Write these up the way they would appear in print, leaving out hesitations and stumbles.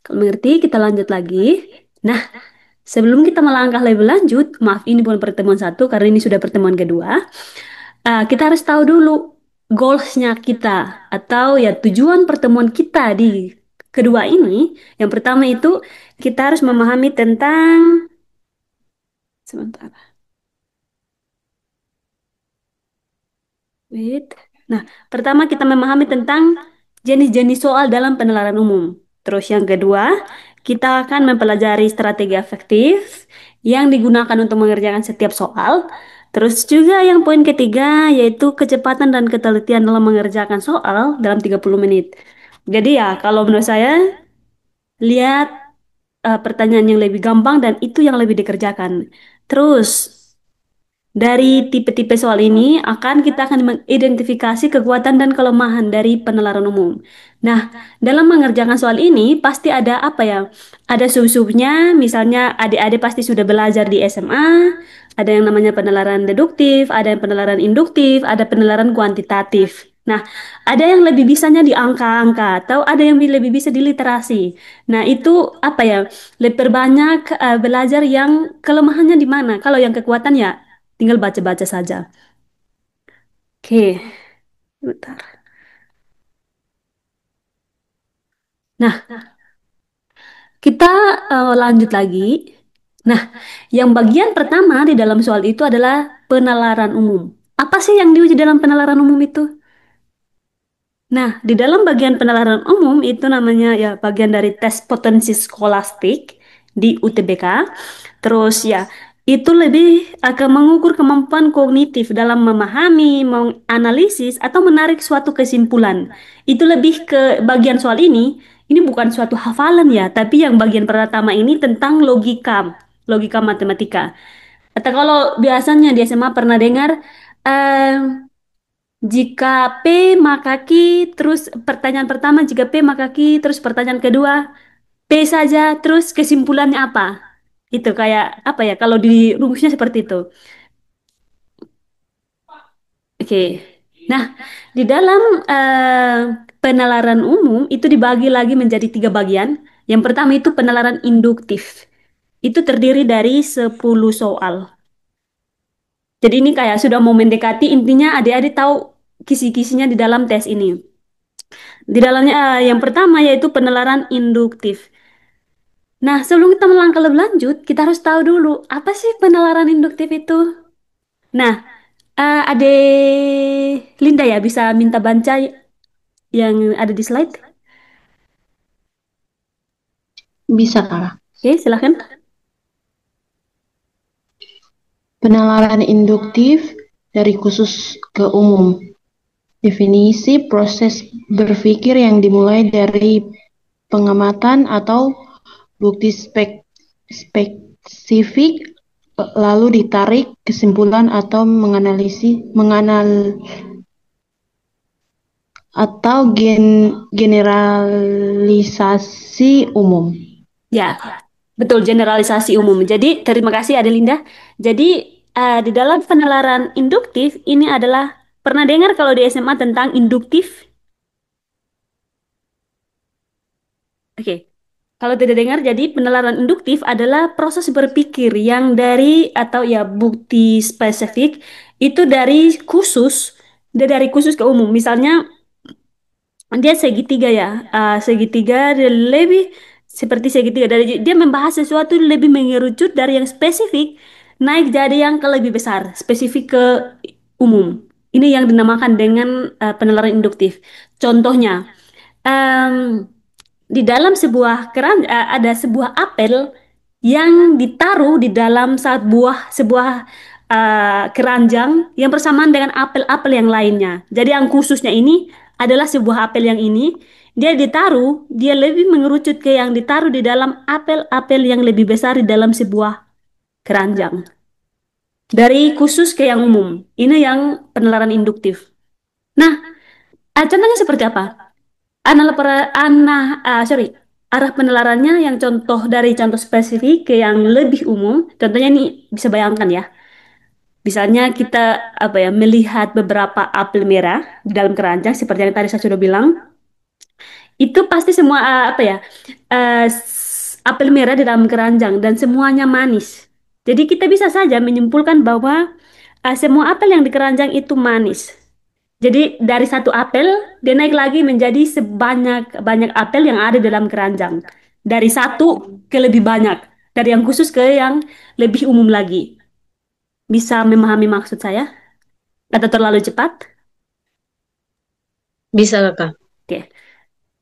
Kalau mengerti, kita lanjut lagi. Nah, sebelum kita melangkah lebih lanjut, maaf ini bukan pertemuan satu karena ini sudah pertemuan kedua. Kita harus tahu dulu goalsnya kita atau ya tujuan pertemuan kita di kedua ini. Yang pertama itu kita harus memahami tentang sebentar. Wait. Nah, pertama kita memahami tentang jenis-jenis soal dalam penalaran umum. Terus yang kedua, kita akan mempelajari strategi efektif yang digunakan untuk mengerjakan setiap soal. Terus juga yang poin ketiga yaitu kecepatan dan ketelitian dalam mengerjakan soal dalam 30 menit. Jadi ya, kalau menurut saya, lihat pertanyaan yang lebih gampang dan itu yang lebih dikerjakan. Terus, dari tipe-tipe soal ini kita akan mengidentifikasi kekuatan dan kelemahan dari penalaran umum. Nah, dalam mengerjakan soal ini pasti ada apa ya? Ada sub-subnya, misalnya adik-adik pasti sudah belajar di SMA, ada yang namanya penalaran deduktif, ada yang penalaran induktif, ada penalaran kuantitatif. Nah, ada yang lebih bisanya di angka-angka, atau ada yang lebih bisa di literasi. Nah, itu apa ya? Lebih banyak belajar yang kelemahannya di mana. Kalau yang kekuatan ya tinggal baca-baca saja. Oke, bentar. Nah, kita lanjut lagi. Nah, yang bagian pertama di dalam soal itu adalah penalaran umum. Apa sih yang diuji dalam penalaran umum itu? Nah, di dalam bagian penalaran umum itu namanya ya bagian dari tes potensi skolastik di UTBK. Terus ya, itu lebih akan mengukur kemampuan kognitif dalam memahami, menganalisis, atau menarik suatu kesimpulan. Itu lebih ke bagian soal ini. Ini bukan suatu hafalan ya, tapi yang bagian pertama ini tentang logika, logika matematika. Atau kalau biasanya di SMA pernah dengar, eh, jika P maka Q, terus pertanyaan pertama jika P maka Q, terus pertanyaan kedua P saja, terus kesimpulannya apa? Itu kayak apa ya? Kalau di rumusnya seperti itu. Oke. Nah, di dalam penalaran umum itu dibagi lagi menjadi tiga bagian. Yang pertama itu penalaran induktif. Itu terdiri dari 10 soal. Jadi ini kayak sudah mau mendekati intinya adik-adik tahu kisi-kisinya di dalam tes ini. Di dalamnya yang pertama yaitu penalaran induktif. Nah, sebelum kita melangkah lebih lanjut, kita harus tahu dulu apa sih penalaran induktif itu. Nah, Ade Linda ya bisa minta baca yang ada di slide. Bisa, Kak. Oke, silahkan. Penalaran induktif dari khusus ke umum. Definisi proses berpikir yang dimulai dari pengamatan atau bukti spesifik lalu ditarik kesimpulan atau generalisasi umum. Ya, betul generalisasi umum. Jadi, terima kasih Adelinda. Jadi, di dalam penalaran induktif ini adalah pernah dengar kalau di SMA tentang induktif? Oke. Kalau tidak dengar, jadi penalaran induktif adalah proses berpikir yang dari atau ya bukti spesifik itu dari khusus ke umum. Misalnya dia segitiga ya, segitiga dia lebih seperti segitiga dari dia membahas sesuatu lebih mengerucut dari yang spesifik naik jadi yang ke lebih besar, spesifik ke umum. Ini yang dinamakan dengan penalaran induktif. Contohnya, em, di dalam ada sebuah apel yang ditaruh di dalam sebuah keranjang yang bersamaan dengan apel-apel yang lainnya. Jadi yang khususnya ini adalah sebuah apel yang ini dia lebih mengerucut ke yang ditaruh di dalam apel-apel yang lebih besar di dalam sebuah keranjang. Dari khusus ke yang umum. Ini yang penalaran induktif. Nah, contohnya seperti apa? Anal per, anah, sorry, arah penelarannya yang contoh dari contoh spesifik ke yang lebih umum. Contohnya ini bisa bayangkan ya. Misalnya kita apa ya melihat beberapa apel merah di dalam keranjang seperti yang tadi saya sudah bilang. Itu pasti semua apa ya? Apel merah di dalam keranjang dan semuanya manis. Jadi kita bisa saja menyimpulkan bahwa semua apel yang di keranjang itu manis. Jadi dari satu apel dia naik lagi menjadi sebanyak banyak apel yang ada dalam keranjang. Dari satu ke lebih banyak, dari yang khusus ke yang lebih umum lagi. Bisa memahami maksud saya? Atau terlalu cepat? Bisa kakak. Oke.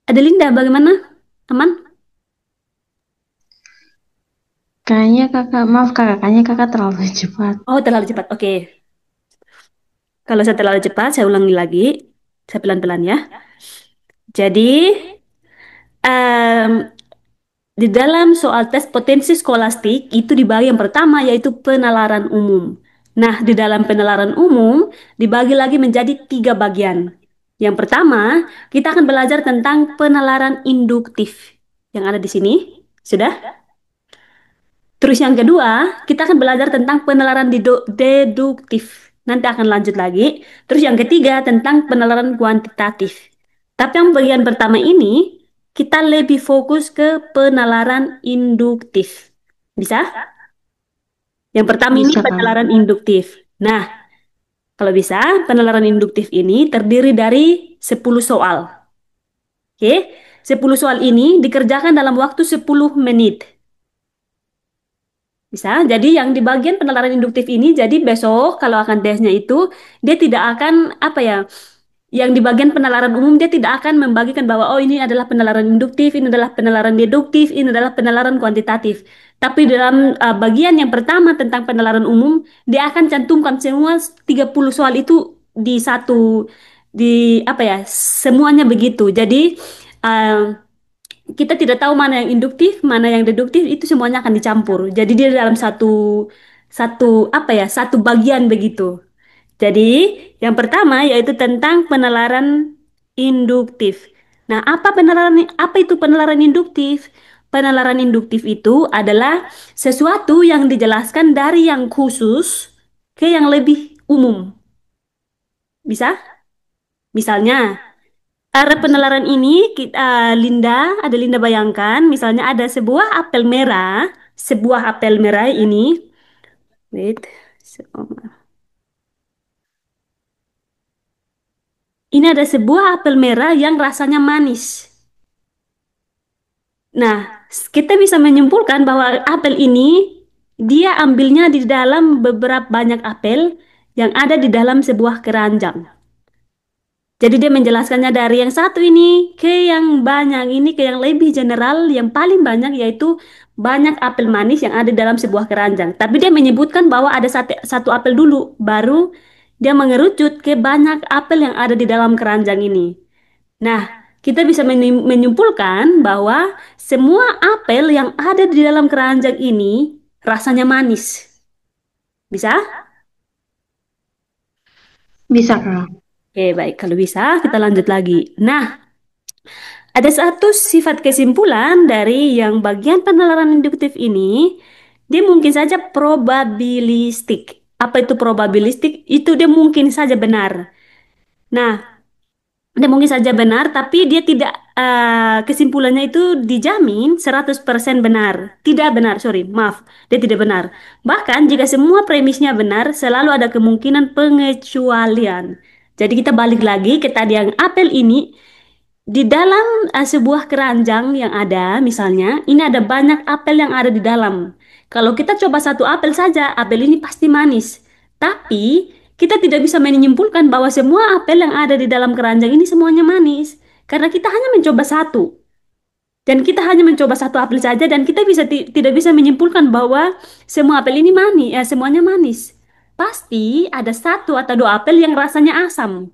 Adelinda, bagaimana? Aman? Kayaknya kakak, maaf kakak, kayaknya kakak terlalu cepat. Oh, terlalu cepat. Oke. Kalau saya terlalu cepat, saya ulangi lagi. Saya pelan-pelan ya. Jadi, em, di dalam soal tes potensi skolastik itu dibagi yang pertama yaitu penalaran umum. Nah, di dalam penalaran umum dibagi lagi menjadi tiga bagian. Yang pertama, kita akan belajar tentang penalaran induktif yang ada di sini. Sudah? Terus yang kedua, kita akan belajar tentang penalaran deduktif. Nanti akan lanjut lagi. Terus yang ketiga tentang penalaran kuantitatif. Tapi yang bagian pertama ini, kita lebih fokus ke penalaran induktif. Bisa? Yang pertama ini Bisa kak. penalaran induktif. Nah, kalau bisa, penalaran induktif ini terdiri dari 10 soal. Oke? 10 soal ini dikerjakan dalam waktu 10 menit. Bisa. Jadi yang di bagian penalaran induktif ini, jadi besok kalau akan tesnya itu, dia tidak akan, apa ya, yang di bagian penalaran umum dia tidak akan membagikan bahwa, oh ini adalah penalaran induktif, ini adalah penalaran deduktif, ini adalah penalaran kuantitatif. Tapi dalam bagian yang pertama tentang penalaran umum, dia akan cantumkan semua 30 soal itu di satu, di, apa ya, semuanya begitu. Jadi, uh, kita tidak tahu mana yang induktif, mana yang deduktif, itu semuanya akan dicampur. Jadi dia dalam satu satu apa ya, satu bagian begitu. Jadi yang pertama yaitu tentang penalaran induktif. Nah, apa itu penalaran induktif? Penalaran induktif itu adalah sesuatu yang dijelaskan dari yang khusus ke yang lebih umum. Bisa? Misalnya, penalaran ini Linda, ada Linda bayangkan, misalnya ada sebuah apel merah ini, wait, ini ada sebuah apel merah yang rasanya manis. Nah, kita bisa menyimpulkan bahwa apel ini dia ambilnya di dalam beberapa banyak apel yang ada di dalam sebuah keranjang. Jadi dia menjelaskannya dari yang satu ini ke yang banyak ini ke yang lebih general, yang paling banyak yaitu banyak apel manis yang ada dalam sebuah keranjang. Tapi dia menyebutkan bahwa ada satu apel dulu, baru dia mengerucut ke banyak apel yang ada di dalam keranjang ini. Nah, kita bisa menyimpulkan bahwa semua apel yang ada di dalam keranjang ini rasanya manis. Bisa? Bisa kak. Oke, baik. Kalau bisa, kita lanjut lagi. Nah, ada satu sifat kesimpulan dari yang bagian penalaran induktif ini, dia mungkin saja probabilistik. Apa itu probabilistik? Itu dia mungkin saja benar. Nah, dia mungkin saja benar, tapi dia tidak, kesimpulannya itu dijamin 100% benar. Tidak benar, sorry, maaf. Dia tidak benar. Bahkan jika semua premisnya benar, selalu ada kemungkinan pengecualian. Jadi kita balik lagi ke tadi yang apel ini, di dalam sebuah keranjang yang ada, misalnya, ini ada banyak apel yang ada di dalam. Kalau kita coba satu apel saja, apel ini pasti manis. Tapi, kita tidak bisa menyimpulkan bahwa semua apel yang ada di dalam keranjang ini semuanya manis. Karena kita hanya mencoba satu. Dan kita hanya mencoba satu apel saja, dan kita tidak bisa menyimpulkan bahwa semua apel ini manis, ya semuanya manis. Pasti ada satu atau dua apel yang rasanya asam.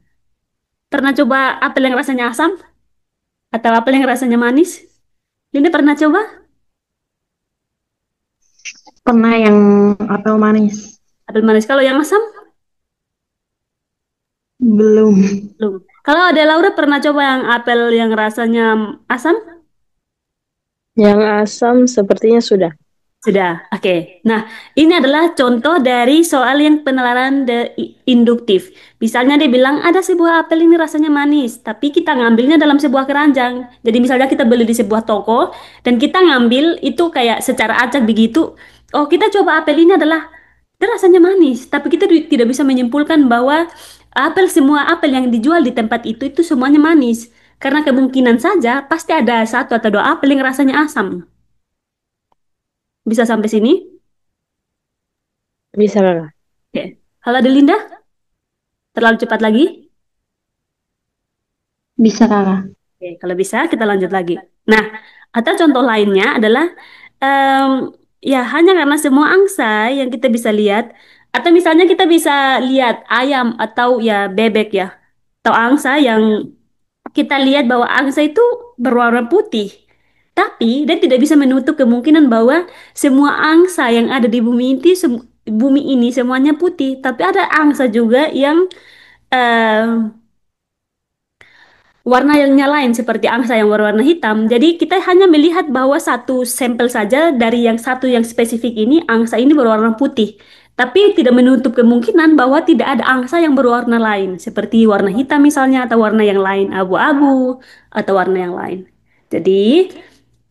Pernah coba apel yang rasanya asam? Atau apel yang rasanya manis? Linda pernah coba? Pernah yang apel manis? Apel manis. Kalau yang asam? Belum. Belum. Kalau ada Laura pernah coba yang apel yang rasanya asam? Yang asam sepertinya sudah. Sudah, oke. Nah, ini adalah contoh dari soal yang penalaran induktif. Misalnya dia bilang ada sebuah apel ini rasanya manis, tapi kita ngambilnya dalam sebuah keranjang. Jadi misalnya kita beli di sebuah toko dan kita ngambil itu kayak secara acak begitu. Oh, kita coba apel ini adalah dia rasanya manis, tapi kita tidak bisa menyimpulkan bahwa semua apel yang dijual di tempat itu semuanya manis. Karena kemungkinan saja pasti ada satu atau dua apel yang rasanya asam. Bisa sampai sini? Bisa, Kakak. Oke. Halo Delinda, terlalu cepat lagi? Bisa, Kakak. Oke, kalau bisa kita lanjut lagi. Nah, atau contoh lainnya adalah em, ya hanya karena semua angsa yang kita bisa lihat, atau misalnya kita bisa lihat ayam atau ya bebek ya, atau angsa yang kita lihat bahwa angsa itu berwarna putih. Tapi dia tidak bisa menutup kemungkinan bahwa semua angsa yang ada di bumi ini semuanya putih. Tapi ada angsa juga yang eh, warnanya lain seperti angsa yang berwarna hitam. Jadi kita hanya melihat bahwa satu sampel saja dari yang satu yang spesifik ini angsa ini berwarna putih. Tapi tidak menutup kemungkinan bahwa tidak ada angsa yang berwarna lain seperti warna hitam misalnya atau warna yang lain abu-abu atau warna yang lain. Jadi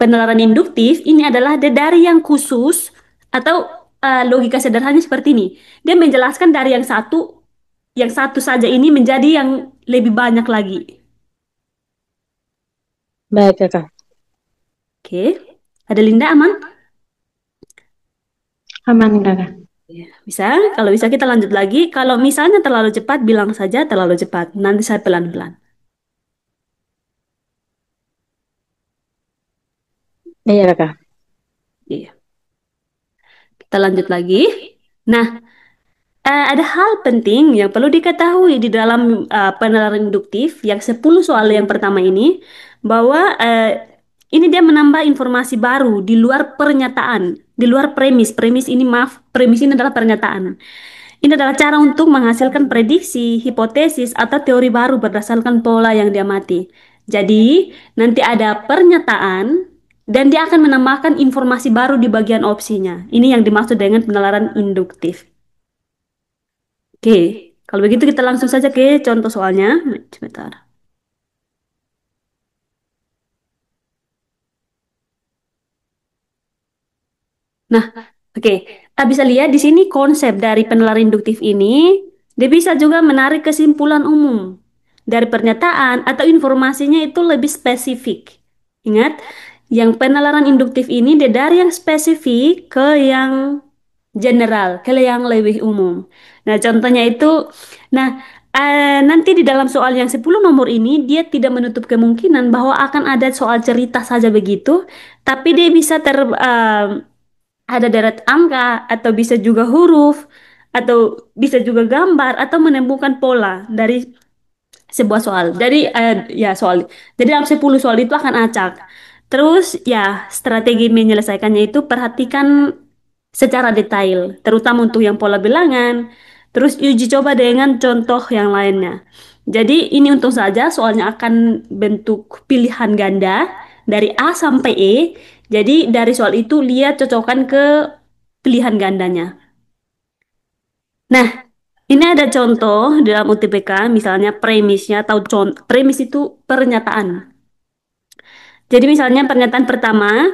penalaran induktif ini adalah dari yang khusus atau logika sederhananya seperti ini. Dia menjelaskan dari yang satu saja ini menjadi yang lebih banyak lagi. Baik, Kakak. Oke, ada Linda aman? Aman, Kakak. Ya, bisa. Kalau bisa kita lanjut lagi. Kalau misalnya terlalu cepat, bilang saja terlalu cepat. Nanti saya pelan-pelan. Iya, Kakak. Iya. Kita lanjut lagi. Nah, ada hal penting yang perlu diketahui di dalam penalaran induktif yang 10 soal yang pertama ini, bahwa ini dia menambah informasi baru di luar pernyataan, di luar premis. Premis ini maaf, premis ini adalah pernyataan. Ini adalah cara untuk menghasilkan prediksi, hipotesis, atau teori baru berdasarkan pola yang diamati. Jadi, nanti ada pernyataan dan dia akan menambahkan informasi baru di bagian opsinya. Ini yang dimaksud dengan penalaran induktif. Oke, kalau begitu kita langsung saja ke contoh soalnya. Sebentar. Nah, oke. Bisa lihat di sini konsep dari penalaran induktif ini, dia bisa juga menarik kesimpulan umum dari pernyataan atau informasinya itu lebih spesifik. Ingat, yang penalaran induktif ini dia dari yang spesifik ke yang general, ke yang lebih umum. Nah, contohnya itu, nah, nanti di dalam soal yang 10 nomor ini, dia tidak menutup kemungkinan bahwa akan ada soal cerita saja begitu, tapi dia bisa ada deret angka, atau bisa juga huruf, atau bisa juga gambar, atau menemukan pola dari sebuah soal. Jadi ya soal. Jadi dalam 10 soal itu akan acak. Terus ya strategi menyelesaikannya itu perhatikan secara detail, terutama untuk yang pola bilangan. Terus uji coba dengan contoh yang lainnya. Jadi ini untung saja soalnya akan bentuk pilihan ganda dari A sampai E. Jadi dari soal itu lihat cocokkan ke pilihan gandanya. Nah, ini ada contoh dalam UTBK, misalnya premisnya atau premis itu pernyataan. Jadi misalnya pernyataan pertama,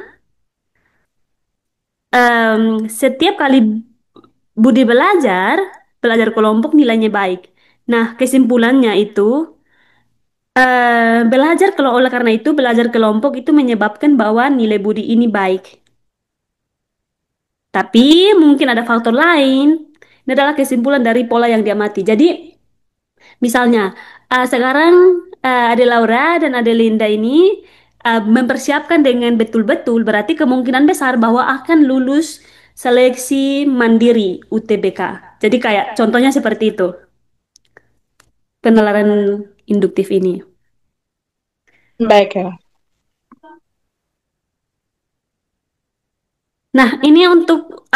setiap kali Budi belajar, belajar kelompok nilainya baik. Nah, kesimpulannya itu, belajar kalau oleh karena itu belajar kelompok itu menyebabkan bahwa nilai Budi ini baik. Tapi mungkin ada faktor lain. Ini adalah kesimpulan dari pola yang diamati. Jadi misalnya, sekarang Ade Laura dan Ade Linda ini mempersiapkan dengan betul-betul, berarti kemungkinan besar bahwa akan lulus seleksi mandiri UTBK. Jadi kayak contohnya seperti itu, penalaran induktif ini. Baik, Kakak. Nah, ini untuk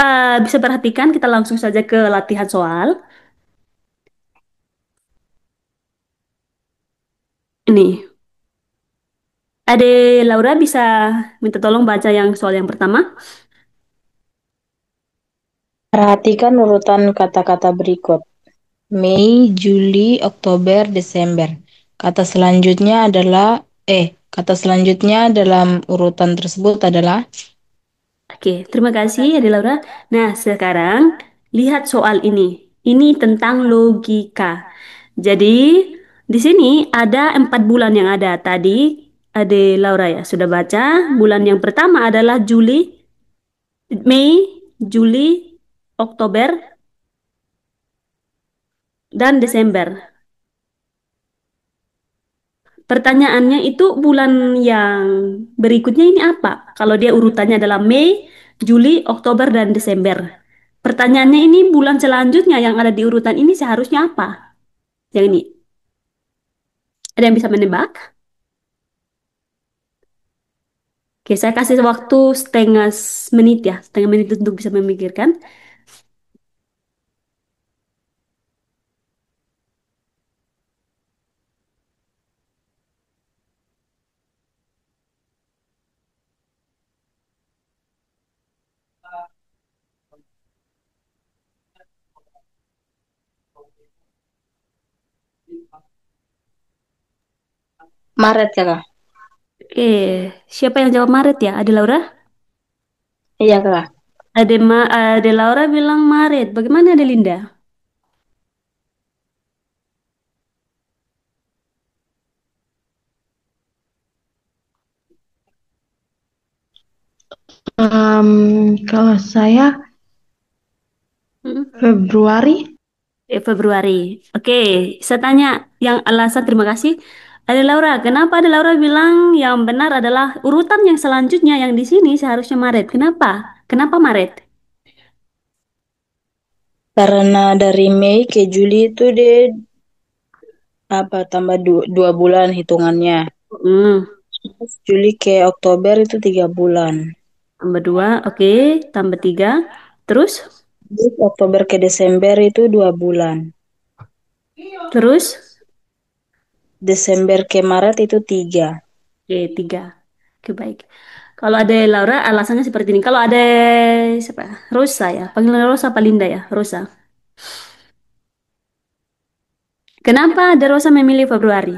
bisa perhatikan, kita langsung saja ke latihan soal. Ini, Ade Laura bisa minta tolong baca yang soal yang pertama. Perhatikan urutan kata-kata berikut. Mei, Juli, Oktober, Desember. Kata selanjutnya adalah kata selanjutnya dalam urutan tersebut adalah Oke, terima kasih Ade Laura. Nah, sekarang lihat soal ini. Ini tentang logika. Jadi, di sini ada 4 bulan yang ada. Tadi Ade Laura ya sudah baca. Bulan yang pertama adalah Mei, Juli, Oktober, dan Desember. Pertanyaannya itu bulan yang berikutnya ini apa? Kalau dia urutannya adalah Mei, Juli, Oktober, dan Desember. Pertanyaannya ini bulan selanjutnya yang ada di urutan ini seharusnya apa? Yang ini. Ada yang bisa menebak? Oke, saya kasih waktu menit ya. Setengah menit untuk bisa memikirkan. Maret, Kakak. Oke, siapa yang jawab Maret ya? Ada Laura? Iya, Kakak. Ada Laura bilang Maret. Bagaimana ada Linda? Kalau saya Hmm. Februari. Februari. Oke, saya tanya yang alasan terima kasih. Ada Laura, kenapa ada Laura bilang yang benar adalah urutan yang selanjutnya yang di sini seharusnya Maret. Kenapa? Kenapa Maret? Karena dari Mei ke Juli itu dia tambah dua bulan hitungannya. Hmm, Terus Juli ke Oktober itu 3 bulan. tambah 2, oke, tambah 3. Terus? Terus Oktober ke Desember itu 2 bulan. Terus? Desember ke Maret itu 3. Oke, 3. Oke, baik. Kalau ada Laura, alasannya seperti ini. Kalau ada siapa? Rosa ya. Panggilan Rosa apa Linda ya? Rosa. Kenapa ada Rosa memilih Februari?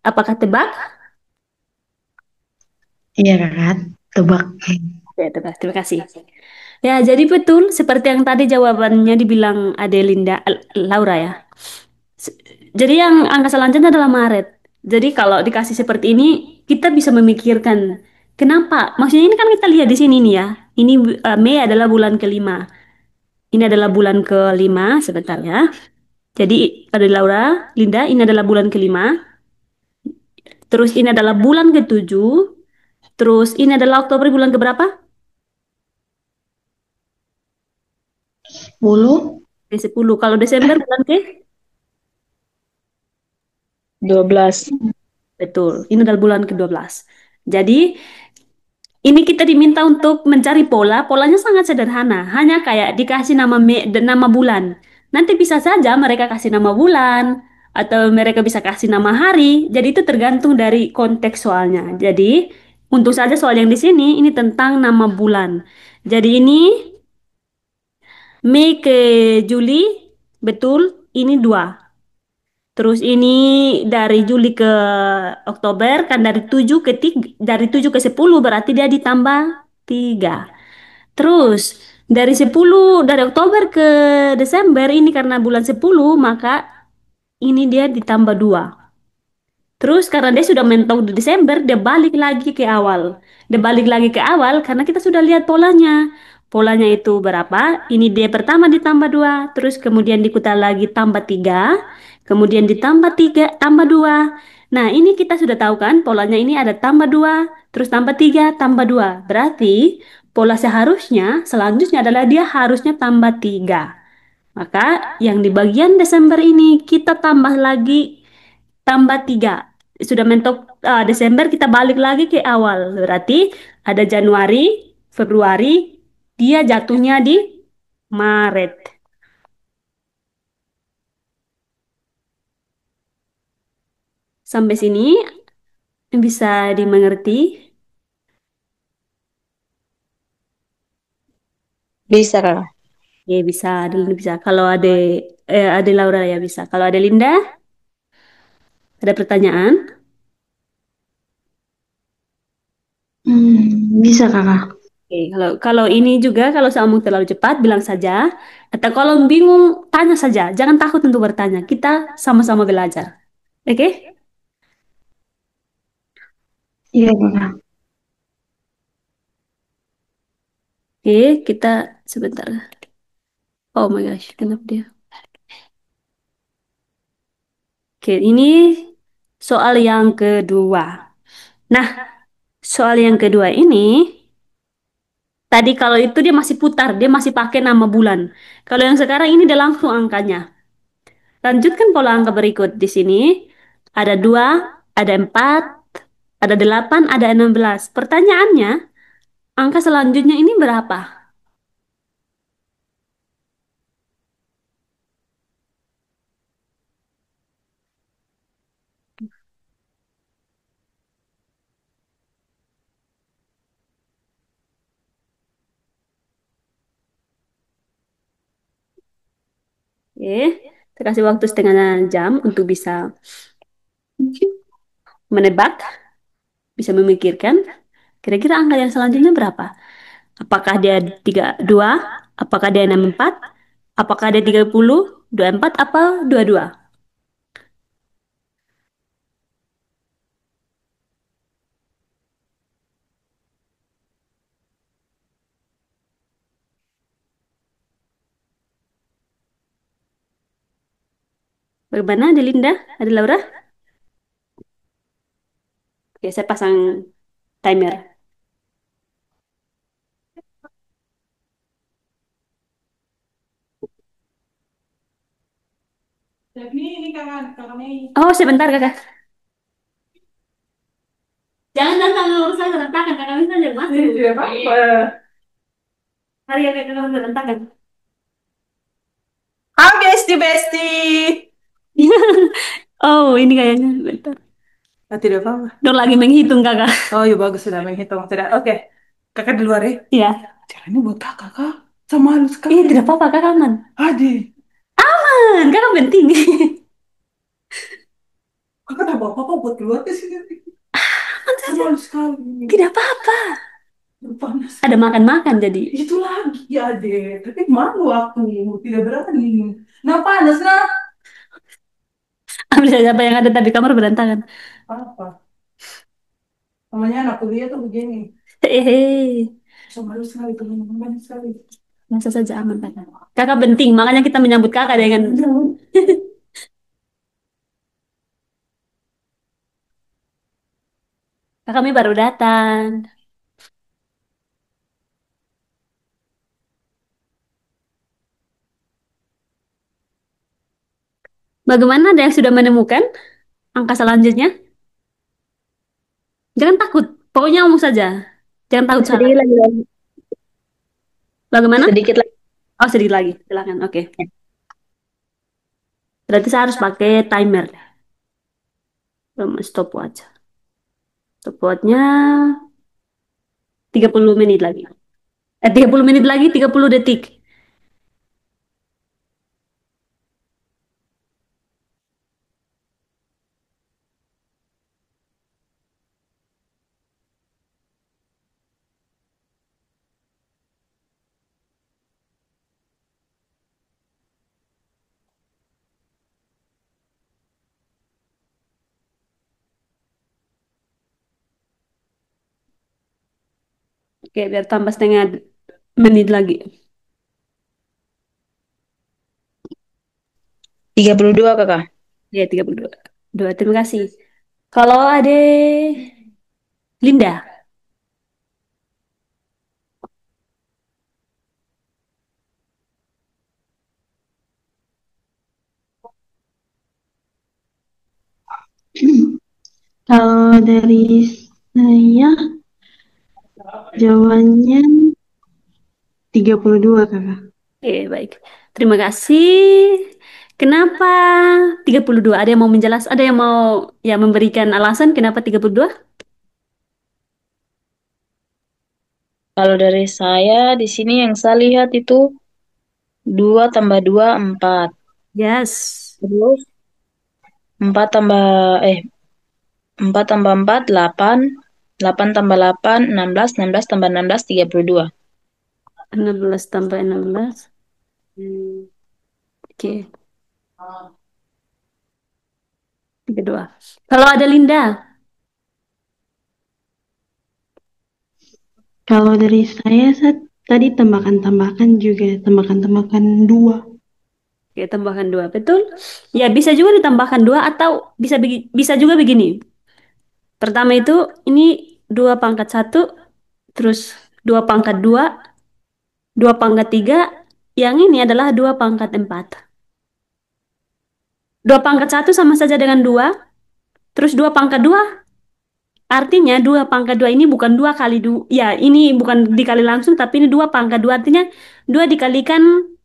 Apakah tebak? Iya Kakak, tebak. Ya, tebak. Terima kasih. Ya, jadi betul seperti yang tadi jawabannya dibilang Laura ya. Se- Jadi yang angka selanjutnya adalah Maret. Jadi kalau dikasih seperti ini, kita bisa memikirkan kenapa? Maksudnya ini kan kita lihat di sini nih ya. Ini Mei adalah bulan kelima. Ini adalah bulan kelima, sebentar ya. Jadi pada Laura, Linda, ini adalah bulan kelima. Terus ini adalah bulan ketujuh. Terus ini adalah Oktober bulan keberapa? 10. Ke-10. Kalau Desember bulan ke? 12. Betul. Ini adalah bulan ke-12. Jadi ini kita diminta untuk mencari pola. Polanya sangat sederhana. Hanya kayak dikasih nama dan nama bulan. Nanti bisa saja mereka kasih nama bulan atau mereka bisa kasih nama hari. Jadi itu tergantung dari konteks soalnya. Jadi untuk saja soal yang di sini ini tentang nama bulan. Jadi ini Mei ke Juli, betul, ini 2. Terus ini dari Juli ke Oktober, kan dari 7 ke 10 berarti dia ditambah 3. Terus dari Oktober ke Desember ini karena bulan 10 maka ini dia ditambah 2. Terus karena dia sudah mentok di Desember, dia balik lagi ke awal. Dia balik lagi ke awal karena kita sudah lihat polanya. Polanya itu berapa? Ini dia pertama ditambah 2, terus kemudian diputar lagi tambah 3, kemudian ditambah 3, tambah 2. Nah, ini kita sudah tahu kan polanya ini ada tambah 2, terus tambah 3, tambah 2. Berarti pola seharusnya selanjutnya adalah dia harusnya tambah 3. Maka yang di bagian Desember ini kita tambah lagi tambah 3. Sudah mentok Desember kita balik lagi ke awal. Berarti ada Januari, Februari, dia jatuhnya di Maret. Sampai sini Bisa dimengerti? Bisa, Kakak. Ya bisa, Adelinda bisa. Kalau Ade Laura ya bisa. Kalau ada Linda, ada pertanyaan? Bisa kakak. Oke, kalau kalau ini juga kalau kamu terlalu cepat bilang saja. Atau kalau bingung tanya saja. Jangan takut untuk bertanya. Kita sama-sama belajar. Oke? Iya kakak. Oke, kita sebentar. Oh my gosh, kenapa dia? Oke, ini soal yang kedua. Nah, soal yang kedua ini, tadi kalau itu dia masih putar, dia masih pakai nama bulan. Kalau yang sekarang ini dia langsung angkanya. Lanjutkan pola angka berikut. Di sini ada 2, ada 4, ada 8, ada 16. Pertanyaannya, angka selanjutnya ini berapa? Oke, saya kasih waktu setengah jam untuk bisa menebak, bisa memikirkan. Kira-kira angka yang selanjutnya berapa? Apakah dia 32? Apakah dia 64? Apakah dia 30? 24? Apa 22? Bagaimana, Delinda? Ada Laura? Oke, saya pasang timer. Oh, sebentar, Kakak. Jangan kalau saya berantakan, Kakak bisa aja masuk. Tidak apa-apa. Mari ya, Kakak berantakan. Hai Besti. Oh, ini kayaknya. Bentar. Ah, tidak apa-apa. Nur lagi menghitung, Kakak. Oh ya bagus sudah menghitung. Tidak. Oke. Kakak di luar ya. Iya. Caranya buat kakak, kak. Sama halus sekali. Iya, tidak apa-apa, Kakak aman. Ade. Aman, Kakak penting. Kakak tak bawa apa-apa buat keluar ke sini. Aman Sama saja. halus sekali. Tidak apa-apa. Panas. Ada makan-makan jadi. Itu lagi Ade. Tapi malu aku. Tidak berani. Nah panas nah. Ambil saja apa yang ada tadi kamar berantakan. Apa? Namanya anak kuliah tuh begini. Hehehe. Sama halus sekali teman-teman. Banyak sekali. Biasa saja aman, Kakak. Kakak penting, makanya kita menyambut Kakak dengan Kakak kami baru datang. Bagaimana, ada yang sudah menemukan angka selanjutnya? Jangan takut, pokoknya ngomong saja. Jangan takut salah. Sedikit lagi, lagi. Bagaimana? Sedikit lagi. Oh, sedikit lagi. Silakan. Oke. Berarti saya harus pakai timer. Stopwatch. Stopwatchnya 30 menit lagi. 30 menit lagi, 30 detik. Oke, biar tambah setengah menit lagi. 32, Kakak. Ya, 32. Dua, terima kasih. Kalau ada Linda. Kalau dari saya jawabannya 32 kakak. Oke, baik. Terima kasih. Kenapa 32? Ada yang mau ada yang mau ya memberikan alasan kenapa 32? Kalau dari saya, di sini yang saya lihat itu 2 tambah 2 4. Yes. Terus 4 tambah, eh, 4 tambah 4 8. 8 tambah 8, 16. 16 tambah 16, 32. 16 tambah 16. Oke, kedua. Kalau ada Linda, Kalau dari saya tadi tambahkan-tambahkan juga, tambahkan-tambahkan dua. oke, tambahkan dua, betul? Ya, bisa juga ditambahkan dua atau bisa juga begini. Pertama itu ini 2 pangkat 1, terus 2 pangkat 2, 2 pangkat 3. Yang ini adalah 2 pangkat 4. 2 pangkat 1 sama saja dengan 2, terus 2 pangkat 2 artinya 2 pangkat 2 ini bukan 2 kali 2. Ya, ini bukan dikali langsung, tapi ini 2 pangkat 2 artinya 2 dikalikan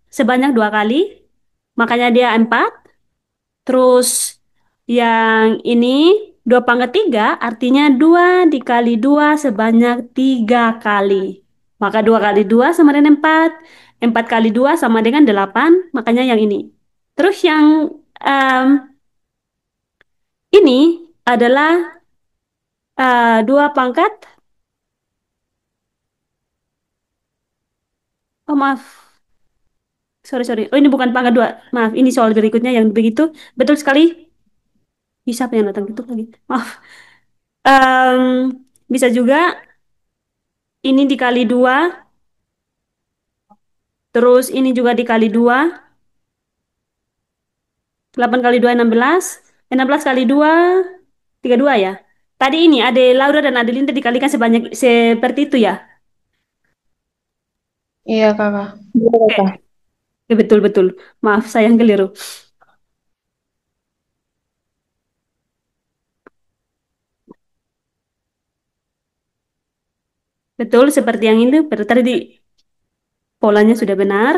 sebanyak 2 kali. Makanya dia 4. Terus yang ini 2 pangkat 3 artinya 2 dikali 2 sebanyak 3 kali. Maka 2 kali 2 sama dengan 4. 4 kali 2 sama dengan 8. Makanya yang ini. Terus yang em, ini adalah 2 pangkat. Oh maaf. Sorry, sorry. Oh ini bukan pangkat 2. Maaf, ini soal berikutnya yang begitu. Betul sekali. Bisa yang datang gitu lagi. Maaf. Bisa juga ini dikali 2. Terus ini juga dikali 2. 8 kali 2 16. 16 kali 2 32 ya. Tadi ini ada Laura dan Adelinda dikalikan sebanyak seperti itu ya. Iya, Kakak. Iya, Oke. Kakak. Ya, betul betul. Maaf, saya yang keliru. Betul seperti yang ini. Tadi polanya sudah benar.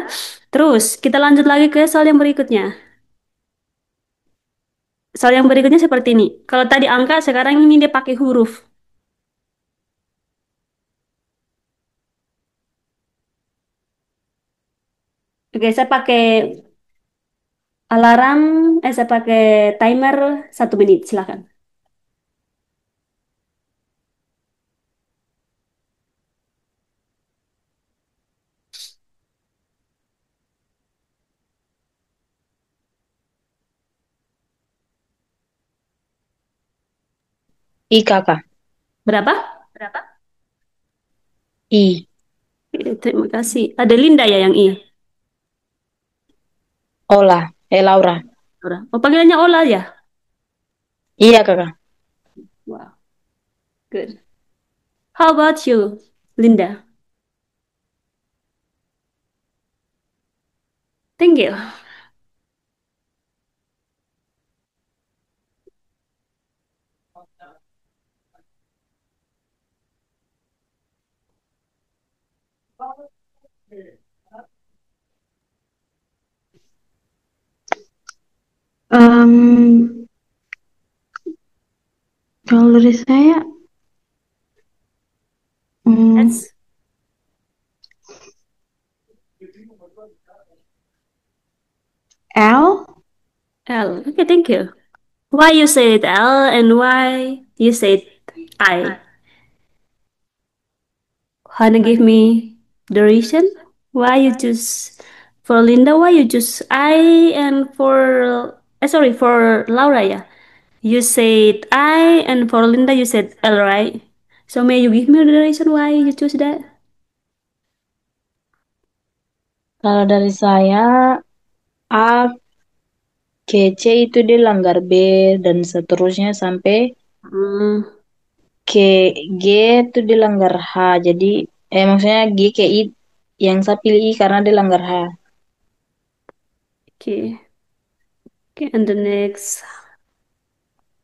Terus kita lanjut lagi ke soal yang berikutnya. Soal yang berikutnya seperti ini. Kalau tadi angka, sekarang ini dia pakai huruf. Oke, saya pakai alarm, saya pakai timer 1 menit, silakan. I, Kakak. Berapa? I. Terima kasih. Ada Linda ya yang I. Ola. Laura. Oh, panggilannya Ola ya? Iya, Kakak. Wow, good. How about you, Linda? Thank you. Em, Kalau dari saya, hmm, Yes. L. L. Okay, thank you. Why you said L and why you said I? Wanna give me the reason why you choose for Linda? Why you choose I and for sorry for Laura ya? You said I and for Linda you said L, right? So may you give me the reason why you choose that? Kalau dari saya, A, K, C itu dia langgar B dan seterusnya sampai Hmm, K, G itu dia langgar H. Jadi, maksudnya G ke I yang saya pilih I karena dia langgar H. okay. Okay, and the next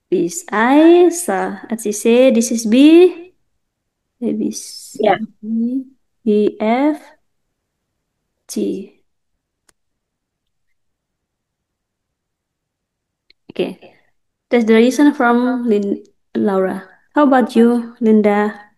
is I. So as you say, this is B. A B Ya. C D E F G. Okay. That's the reason from Laura. How about you, Linda?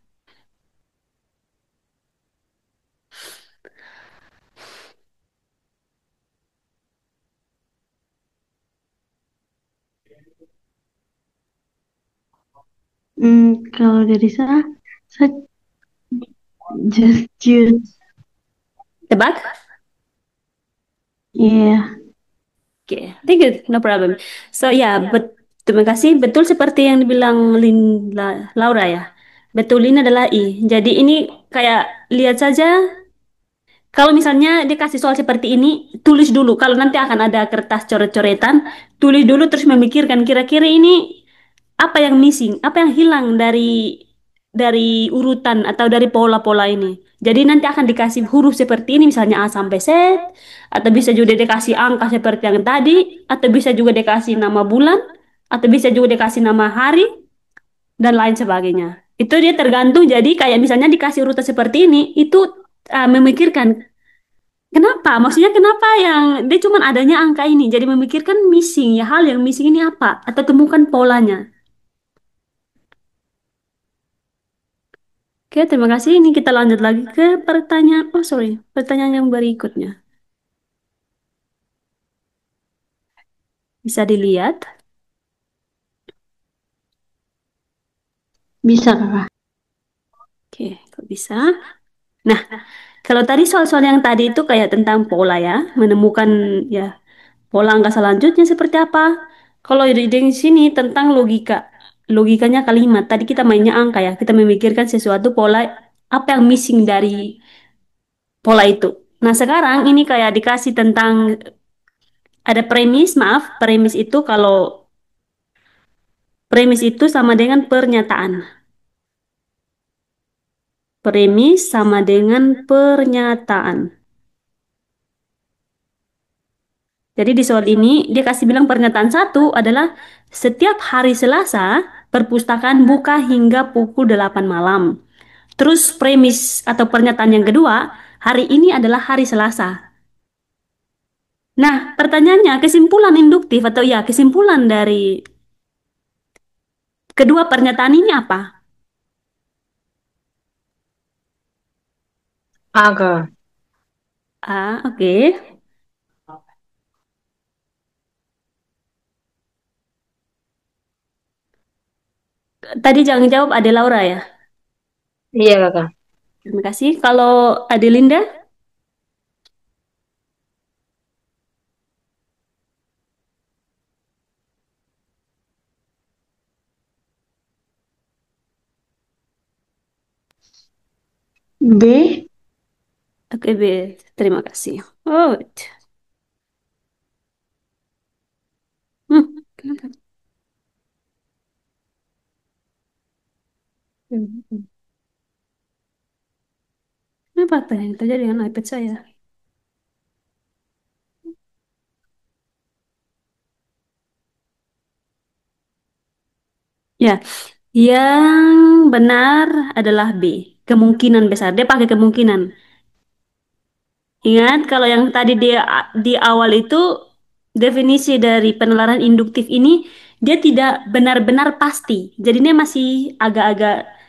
Kalau dari saya just choose. Tebak? Yeah. Okay, thank you, no problem. So ya, terima kasih. Betul seperti yang dibilang Laura ya. Betul ini adalah I. Jadi ini kayak lihat saja. Kalau misalnya dikasih soal seperti ini, tulis dulu. Kalau nanti akan ada kertas coret-coretan, tulis dulu terus memikirkan kira-kira ini apa yang missing, apa yang hilang dari urutan atau dari pola-pola ini. Jadi nanti akan dikasih huruf seperti ini, misalnya A sampai Z, atau bisa juga dikasih angka seperti yang tadi, atau bisa juga dikasih nama bulan, atau bisa juga dikasih nama hari, dan lain sebagainya. Itu dia tergantung, jadi kayak misalnya dikasih urutan seperti ini, itu memikirkan kenapa, maksudnya kenapa yang dia cuma adanya angka ini, jadi memikirkan missing, ya hal yang missing ini apa, atau temukan polanya. Oke, terima kasih. Ini kita lanjut lagi ke pertanyaan. Oh, sorry. Pertanyaan yang berikutnya. Bisa dilihat. Bisa, Kakak. Oke, kok bisa? Nah, kalau tadi soal-soal yang tadi itu kayak tentang pola ya. Menemukan ya pola angka selanjutnya seperti apa. Kalau di sini tentang logika. Logikanya kalimat. Tadi kita mainnya angka ya. Kita memikirkan sesuatu pola. Apa yang missing dari pola itu. Nah, sekarang ini kayak dikasih tentang ada premis, maaf, premis itu sama dengan pernyataan. Premis sama dengan pernyataan. Jadi di soal ini dia kasih bilang pernyataan satu adalah setiap hari Selasa perpustakaan buka hingga pukul 8 malam. Terus premis atau pernyataan yang kedua, hari ini adalah hari Selasa. Nah, pertanyaannya kesimpulan induktif atau ya kesimpulan dari kedua pernyataan ini apa? Aga. Ah, oke. Tadi jangan jawab Ade Laura ya. Iya, Kakak. Terima kasih. Kalau Adelinda, B. oke, B. Terima kasih. Oh, kenapa? Kenapa apa yang terjadi dengan iPad saya? Ya, yang benar adalah B. Kemungkinan besar. Dia pakai kemungkinan. Ingat, kalau yang tadi di awal itu definisi dari penelaran induktif ini dia tidak benar-benar pasti. Jadi ini masih agak-agak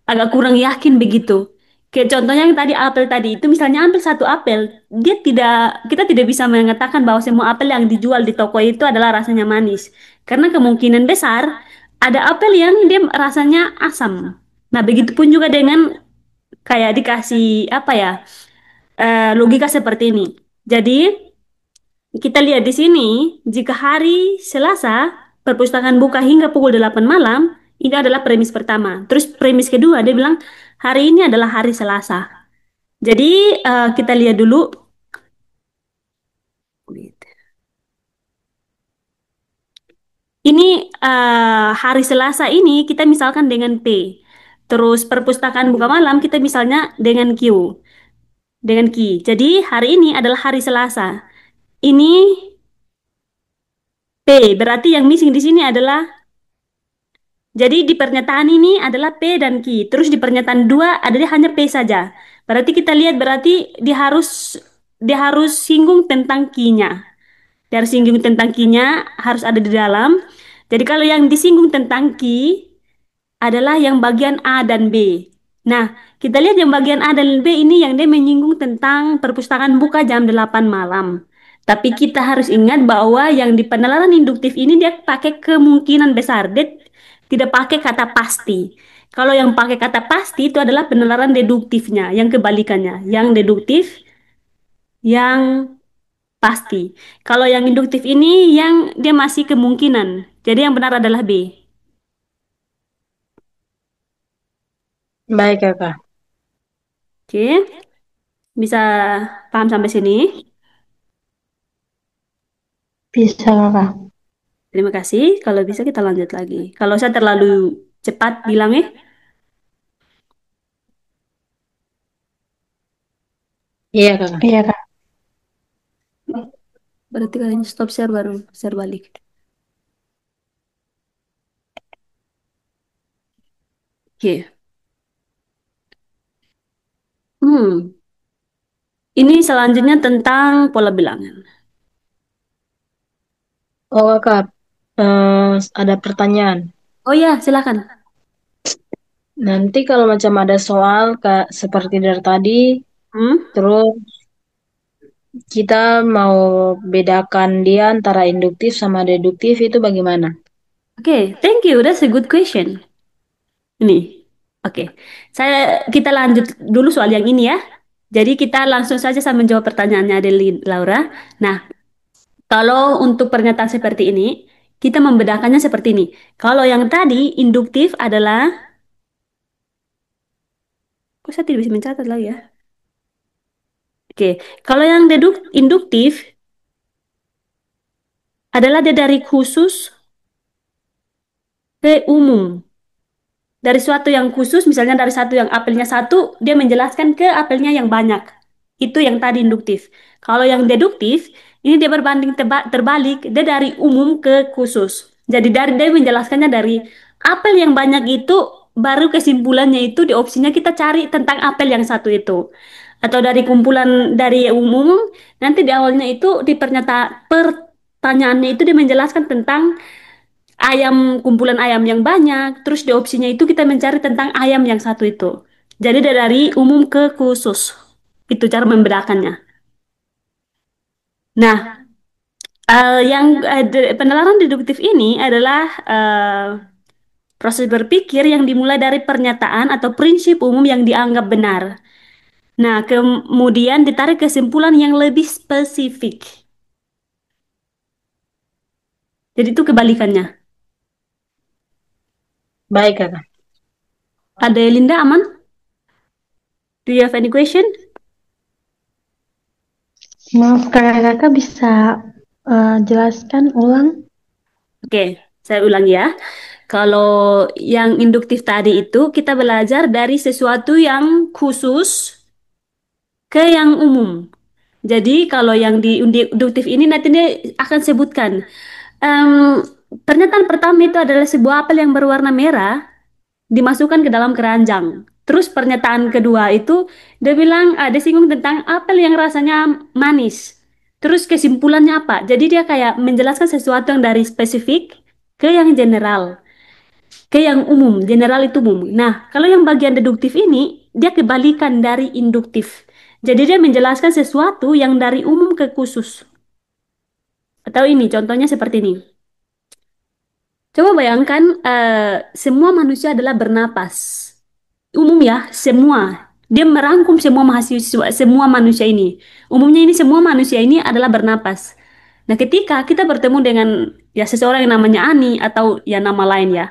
agak kurang yakin begitu. Kayak contohnya yang tadi apel tadi itu misalnya ambil satu apel, kita tidak bisa mengatakan bahwa semua apel yang dijual di toko itu adalah rasanya manis. Karena kemungkinan besar ada apel yang dia rasanya asam. Nah, begitupun juga dengan kayak dikasih apa ya, logika seperti ini. Jadi, kita lihat di sini, jika hari Selasa, perpustakaan buka hingga pukul 8 malam, ini adalah premis pertama. Terus premis kedua, dia bilang hari ini adalah hari Selasa. Jadi, kita lihat dulu. Ini hari Selasa ini kita misalkan dengan P. Terus perpustakaan buka malam kita misalnya dengan Q. Dengan Q. Jadi, hari ini adalah hari Selasa. Ini P, berarti yang missing di sini adalah, jadi di pernyataan ini adalah P dan Q. Terus di pernyataan dua ada hanya P saja. Berarti kita lihat berarti dia harus singgung tentang Q-nya. tersinggung tentang kinya harus ada di dalam. Jadi kalau yang disinggung tentang ki adalah yang bagian A dan B. Nah, kita lihat yang bagian A dan B ini yang dia menyinggung tentang perpustakaan buka jam 8 malam. Tapi kita harus ingat bahwa yang di penalaran induktif ini dia pakai kemungkinan besar. Dia tidak pakai kata pasti. Kalau yang pakai kata pasti itu adalah penalaran deduktifnya, yang kebalikannya. Yang deduktif, yang pasti. Kalau yang induktif ini yang dia masih kemungkinan. Jadi yang benar adalah B. Baik, Kakak. Oke, bisa paham sampai sini? Bisa, Kakak. Terima kasih. Kalau bisa kita lanjut lagi. Kalau saya terlalu cepat bilang Iya, Kakak. Iya, Kak. berarti kalian stop share baru share balik. Oke. Hmm. Ini selanjutnya tentang pola bilangan. Oh, Kakak. Ada pertanyaan. Oh ya, silakan. Nanti kalau macam ada soal, Kak, seperti dari tadi, Hmm? terus kita mau bedakan dia antara induktif sama deduktif itu bagaimana? Oke, thank you. That's a good question. Ini. Oke. Kita lanjut dulu soal yang ini ya. Jadi kita langsung saja saya menjawab pertanyaannya Adeline Laura. Nah, kalau untuk pernyataan seperti ini, kita membedakannya seperti ini. Kalau yang tadi induktif adalah, kok saya tidak bisa mencatat lagi ya? Oke, kalau yang induktif adalah dia dari khusus ke umum. Dari suatu yang khusus, misalnya dari satu yang apelnya satu, dia menjelaskan ke apelnya yang banyak. Itu yang tadi induktif. Kalau yang deduktif, ini dia berbanding terbalik, dia dari umum ke khusus. Jadi dia menjelaskannya dari apel yang banyak itu, baru kesimpulannya itu di opsinya kita cari tentang apel yang satu itu. Atau dari kumpulan dari umum, nanti di awalnya itu di pertanyaannya itu dia menjelaskan tentang ayam, kumpulan ayam yang banyak, terus di opsinya itu kita mencari tentang ayam yang satu itu. Jadi dari umum ke khusus. Itu cara membedakannya. Nah, penalaran deduktif ini adalah proses berpikir yang dimulai dari pernyataan atau prinsip umum yang dianggap benar. Nah, kemudian ditarik kesimpulan yang lebih spesifik. Jadi itu kebalikannya. Baik, Kakak. Ada Linda aman? Do you have any question? Maaf, Kakak bisa jelaskan ulang? Oke, saya ulang ya. Kalau yang induktif tadi itu kita belajar dari sesuatu yang khusus ke yang umum. Jadi kalau yang di induktif ini nanti dia akan sebutkan. Em, Pernyataan pertama itu adalah sebuah apel yang berwarna merah dimasukkan ke dalam keranjang. Terus pernyataan kedua itu dia bilang ada singgung tentang apel yang rasanya manis. Terus kesimpulannya apa? Jadi dia kayak menjelaskan sesuatu yang dari spesifik ke yang general, ke yang umum. General itu umum. Nah, kalau yang bagian deduktif ini dia kebalikan dari induktif. Jadi dia menjelaskan sesuatu yang dari umum ke khusus. Atau ini contohnya seperti ini. Coba bayangkan semua manusia adalah bernapas. Umum ya, semua. Dia merangkum semua mahasiswa, semua manusia ini. Umumnya ini semua manusia ini adalah bernapas. Nah, ketika kita bertemu dengan ya seseorang yang namanya Ani atau ya nama lain ya,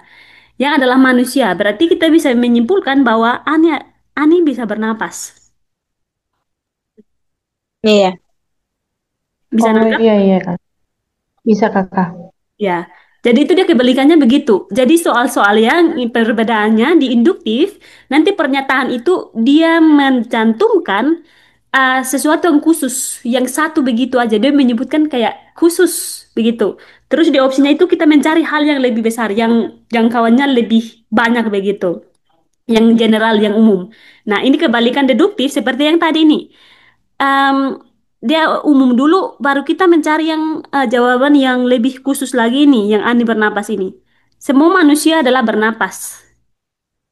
yang adalah manusia, berarti kita bisa menyimpulkan bahwa Ani bisa bernapas. Iya. Bisa Oh nangkap? iya, iya, Kak. Bisa, Kakak. Ya. Jadi itu dia kebalikannya begitu. Jadi soal-soal yang perbedaannya di induktif, nanti pernyataan itu dia mencantumkan sesuatu yang khusus, yang satu begitu aja. Dia menyebutkan kayak khusus begitu. Terus di opsinya itu kita mencari hal yang lebih besar, yang jangkauannya lebih banyak begitu. Yang general, yang umum. Nah, ini kebalikan deduktif seperti yang tadi ini. dia umum dulu, baru kita mencari yang jawaban yang lebih khusus lagi nih, yang Ani bernapas ini. Semua manusia adalah bernapas.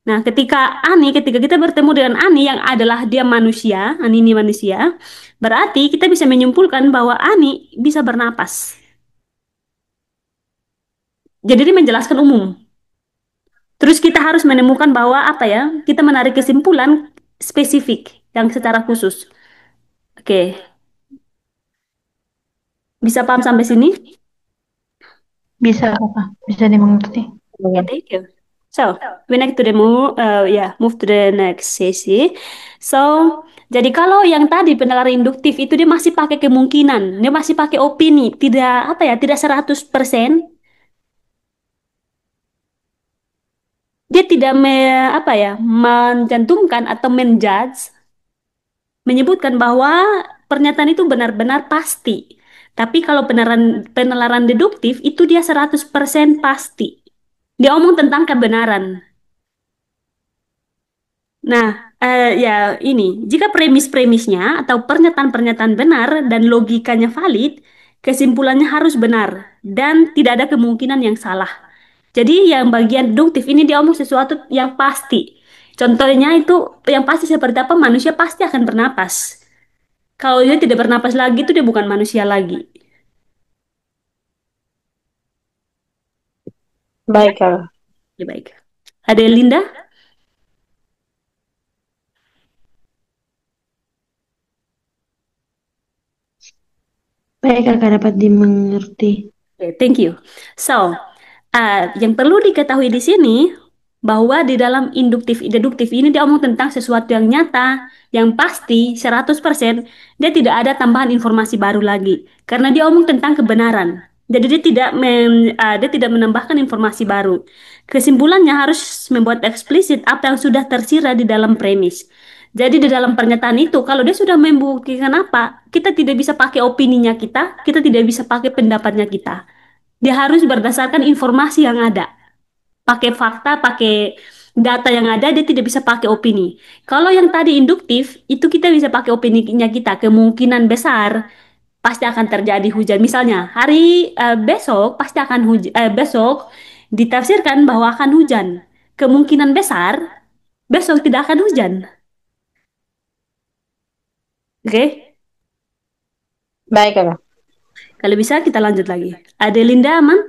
Nah, ketika kita bertemu dengan Ani yang adalah dia manusia, Ani ini manusia, berarti kita bisa menyimpulkan bahwa Ani bisa bernapas. Jadi dia menjelaskan umum. Terus kita harus menemukan bahwa apa ya? Kita menarik kesimpulan spesifik yang secara khusus. Oke, bisa paham sampai sini? Bisa, Kakak. Bisa dimengerti. Okay, thank you. So, we next to the move to the next sesi. So, jadi kalau yang tadi penalaran induktif itu dia masih pakai kemungkinan, dia masih pakai opini, tidak apa ya, tidak 100%. Dia tidak apa ya, mencantumkan atau menjudge, menyebutkan bahwa pernyataan itu benar-benar pasti. Tapi kalau penalaran deduktif itu dia 100% pasti. Dia omong tentang kebenaran. Nah, ya ini, jika premis-premisnya atau pernyataan-pernyataan benar dan logikanya valid, kesimpulannya harus benar dan tidak ada kemungkinan yang salah. Jadi yang bagian deduktif ini dia omong sesuatu yang pasti. Contohnya itu yang pasti seperti apa? Manusia pasti akan bernapas. Kalau dia tidak bernapas lagi itu dia bukan manusia lagi. Baik, Kakak. Ya, baik. Ada Linda? Baik, Kakak, dapat dimengerti. Okay, thank you. So, yang perlu diketahui di sini bahwa di dalam induktif deduktif ini dia omong tentang sesuatu yang nyata, yang pasti 100%, dia tidak ada tambahan informasi baru lagi karena dia omong tentang kebenaran. Jadi dia tidak menambahkan informasi baru. Kesimpulannya harus membuat eksplisit apa yang sudah tersirat di dalam premis. Jadi di dalam pernyataan itu, kalau dia sudah membuktikan apa, kita tidak bisa pakai opininya kita tidak bisa pakai pendapatnya kita. Dia harus berdasarkan informasi yang ada. Pakai fakta, pakai data yang ada, dia tidak bisa pakai opini. Kalau yang tadi induktif, itu kita bisa pakai opininya kita. Kemungkinan besar pasti akan terjadi hujan. Misalnya, besok pasti akan hujan. Besok ditafsirkan bahwa akan hujan. Kemungkinan besar besok tidak akan hujan. Oke? Baik, Kakak. Kalau bisa kita lanjut lagi. Adelinda aman?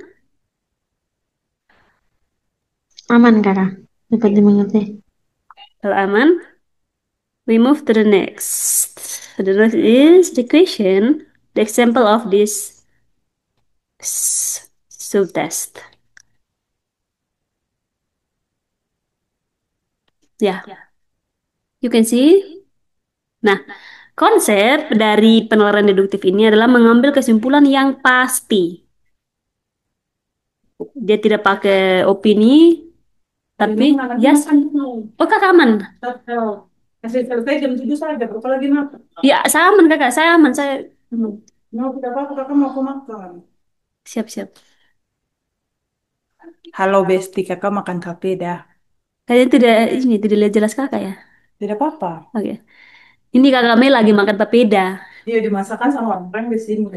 Aman, Kakak. Dapat dimengerti. Kalau aman, we move to the next. The next is the question, the example of this subtest. Ya, you can see. Nah, konsep dari penalaran deduktif ini adalah mengambil kesimpulan yang pasti. Dia tidak pakai opini, tapi yes. Oh, kakak aman. Kasih selesai jam 7 saja, berapa lagi makan? Ya, saya aman kakak, saya aman, saya aman. Mau tidak apa-apa, kakak mau aku makan. Siap-siap. Halo Besti, kakak makan tape dah. Kayaknya tidak lihat jelas kakak ya. Tidak apa-apa. Oke. Ini kakak Mei lagi makan papeda. Iya, dimasakan sama orang di sini.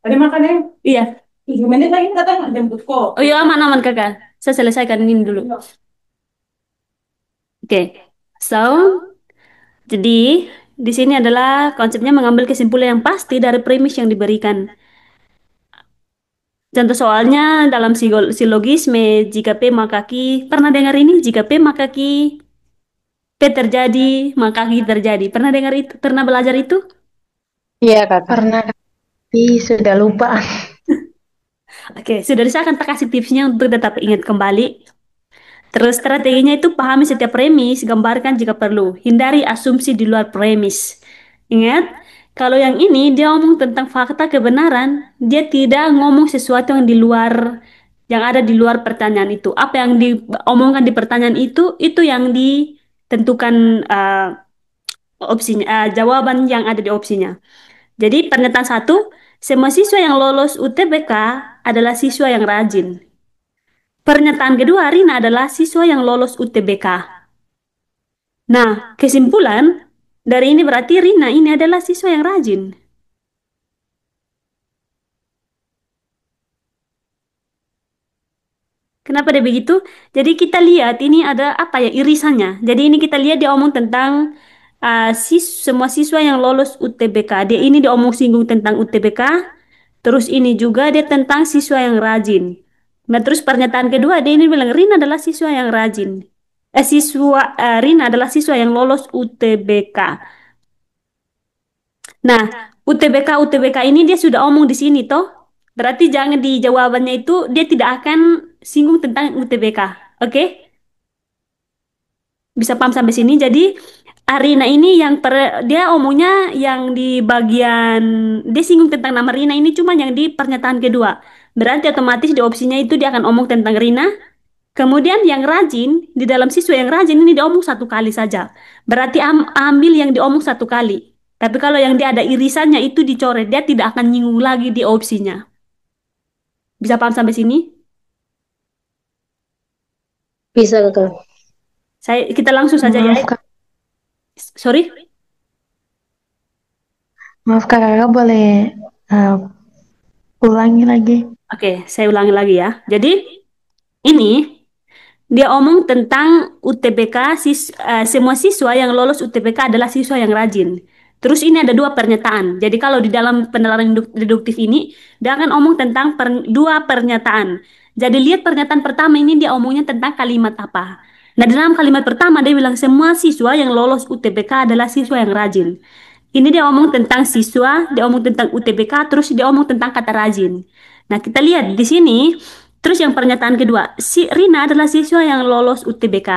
Tadi makan ya? Iya. 7 menit lagi datang jemput kok. Oh iya aman-aman kakak. Saya selesaikan ini dulu. Oke. So, jadi di sini adalah konsepnya mengambil kesimpulan yang pasti dari premis yang diberikan. Contoh soalnya dalam silogisme jika P maka Q. Pernah dengar ini? Jika P maka Q. P terjadi, maka Q terjadi. Pernah dengar itu? Pernah belajar itu? Iya, Kakak. Pernah, tapi sudah lupa. Oke, sudah saya akan kasih tipsnya untuk tetap ingat kembali. Terus strateginya itu pahami setiap premis, gambarkan jika perlu. Hindari asumsi di luar premis. Ingat, kalau yang ini dia ngomong tentang fakta kebenaran, dia tidak ngomong sesuatu yang di luar, yang ada di luar pertanyaan itu. Apa yang diomongkan di pertanyaan itu yang ditentukan opsinya, jawaban yang ada di opsinya. Jadi pernyataan satu, semua siswa yang lolos UTBK adalah siswa yang rajin. Pernyataan kedua, Rina adalah siswa yang lolos UTBK. Nah, kesimpulan dari ini berarti Rina ini adalah siswa yang rajin. Kenapa dia begitu? Jadi kita lihat ini ada apa ya irisannya. Jadi ini kita lihat dia omong tentang semua siswa yang lolos UTBK. Dia ini dia omong singgung tentang UTBK. Terus ini juga dia tentang siswa yang rajin. Nah terus pernyataan kedua dia ini bilang Rina adalah siswa yang rajin. Rina adalah siswa yang lolos UTBK. Nah, UTBK ini dia sudah omong di sini toh. Berarti jangan di jawabannya itu dia tidak akan singgung tentang UTBK. Oke? Bisa paham sampai sini. Jadi Arina ini dia omongnya yang di bagian dia singgung tentang nama Rina ini cuma yang di pernyataan kedua. Berarti otomatis di opsinya itu dia akan omong tentang Rina. Kemudian yang rajin, di dalam siswa yang rajin ini diomong satu kali saja. Berarti ambil yang diomong satu kali. Tapi kalau yang dia ada irisannya itu dicoret, dia tidak akan nyinggung lagi di opsinya. Bisa paham sampai sini? Bisa, Kakak. Kita langsung saja ya. Maaf Kak, Sorry. maaf Kak, Kakak boleh eh, ulangi lagi. Oke, saya ulangi lagi ya. Jadi ini dia omong tentang UTBK, semua siswa yang lolos UTBK adalah siswa yang rajin. Terus ini ada dua pernyataan. Jadi kalau di dalam penalaran deduktif ini, dia akan omong tentang dua pernyataan. Jadi lihat pernyataan pertama ini dia omongnya tentang kalimat apa. Nah, di dalam kalimat pertama dia bilang semua siswa yang lolos UTBK adalah siswa yang rajin. Ini dia omong tentang siswa, dia omong tentang UTBK, terus dia omong tentang kata rajin. Nah, kita lihat di sini. Terus yang pernyataan kedua, si Rina adalah siswa yang lolos UTBK.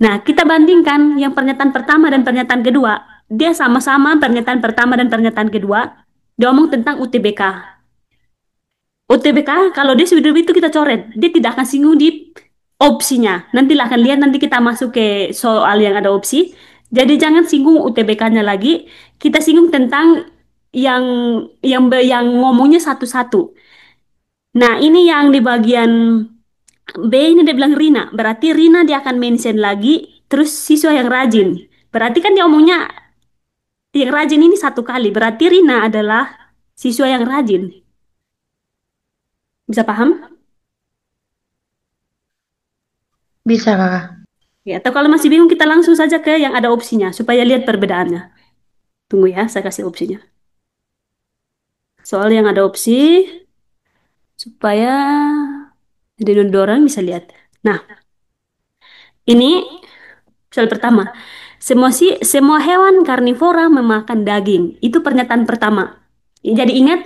Nah, kita bandingkan yang pernyataan pertama dan pernyataan kedua. Dia sama-sama pernyataan pertama dan pernyataan kedua. Dia omong tentang UTBK. UTBK, kalau dia sudah itu kita coret. Dia tidak akan singgung di opsinya. Nanti lah akan lihat, nanti kita masuk ke soal yang ada opsi. Jadi jangan singgung UTBK-nya lagi. Kita singgung tentang yang yang ngomongnya satu-satu. Nah, ini yang di bagian B ini dia bilang Rina. Berarti Rina dia akan mention lagi terus siswa yang rajin. Berarti kan dia omongnya yang rajin ini satu kali. Berarti Rina adalah siswa yang rajin. Bisa paham? Bisa, Kakak. Ya, atau kalau masih bingung kita langsung saja ke yang ada opsinya supaya lihat perbedaannya. Tunggu ya, saya kasih opsinya. Soal yang ada opsi supaya jadi dua orang bisa lihat. Nah, ini soal pertama. Semua hewan karnivora memakan daging. Itu pernyataan pertama. Jadi ingat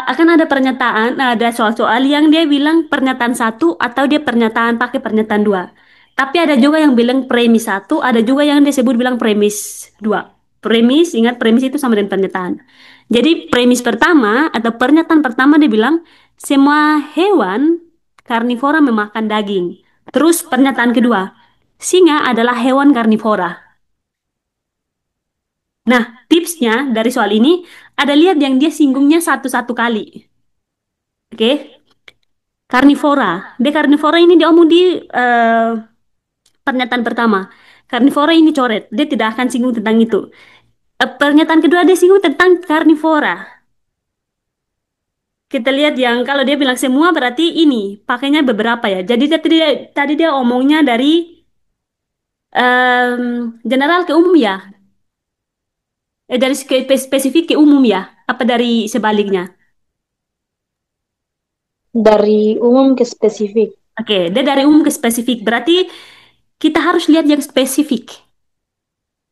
akan ada pernyataan, ada soal-soal yang dia bilang pernyataan satu atau dia pernyataan pakai pernyataan dua. Tapi ada juga yang bilang premis satu, ada juga yang disebut bilang premis dua. Premis, ingat premis itu sama dengan pernyataan. Jadi premis pertama atau pernyataan pertama dia bilang semua hewan karnivora memakan daging. Terus pernyataan kedua, singa adalah hewan karnivora. Nah, tipsnya dari soal ini ada lihat yang dia singgungnya satu-satu kali. Oke, karnivora. Dia karnivora ini dia omong di pernyataan pertama. Karnivora ini coret. Dia tidak akan singgung tentang itu. Pernyataan kedua dia singgung tentang karnivora. Kita lihat yang kalau dia bilang semua berarti ini pakainya beberapa ya. Jadi tadi dia omongnya dari general ke umum ya. Dari spesifik ke umum ya. Apa dari sebaliknya? Dari umum ke spesifik. Oke, dia dari umum ke spesifik. Berarti kita harus lihat yang spesifik.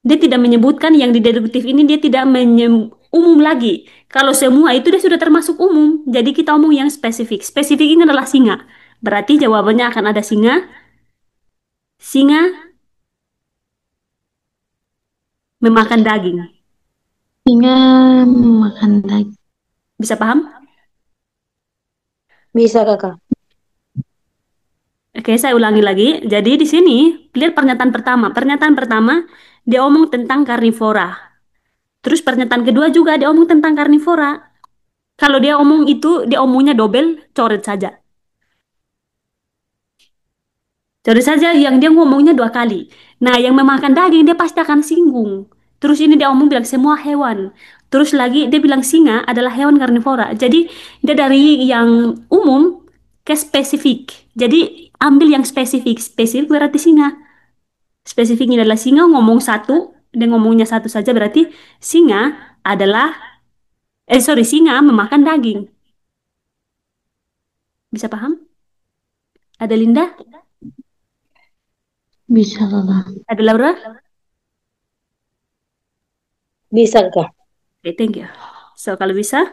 Dia tidak menyebutkan yang di deduktif ini dia tidak umum lagi. Kalau semua itu dia sudah termasuk umum. Jadi kita omong yang spesifik. Spesifik ini adalah singa. Berarti jawabannya akan ada singa. Singa memakan daging. Singa makan daging. Bisa paham? Bisa, Kakak. Oke, saya ulangi lagi. Jadi di sini lihat pernyataan pertama. Pernyataan pertama dia omong tentang karnivora. Terus pernyataan kedua juga dia omong tentang karnivora. Kalau dia omong itu, dia omongnya double, coret saja. Coret saja yang dia ngomongnya dua kali. Nah, yang memakan daging dia pasti akan singgung. Terus ini dia omong bilang semua hewan. Terus lagi dia bilang singa adalah hewan karnivora. Jadi dia dari yang umum ke spesifik. Jadi ambil yang spesifik. Spesifik berarti singa. Spesifiknya adalah singa ngomong satu, dan ngomongnya satu saja berarti singa adalah, sorry, singa memakan daging. Bisa paham? Ada Linda? Bisa, Kakak. Ada Laura? Bisa, Kak. Oke, thank you. So, kalau bisa,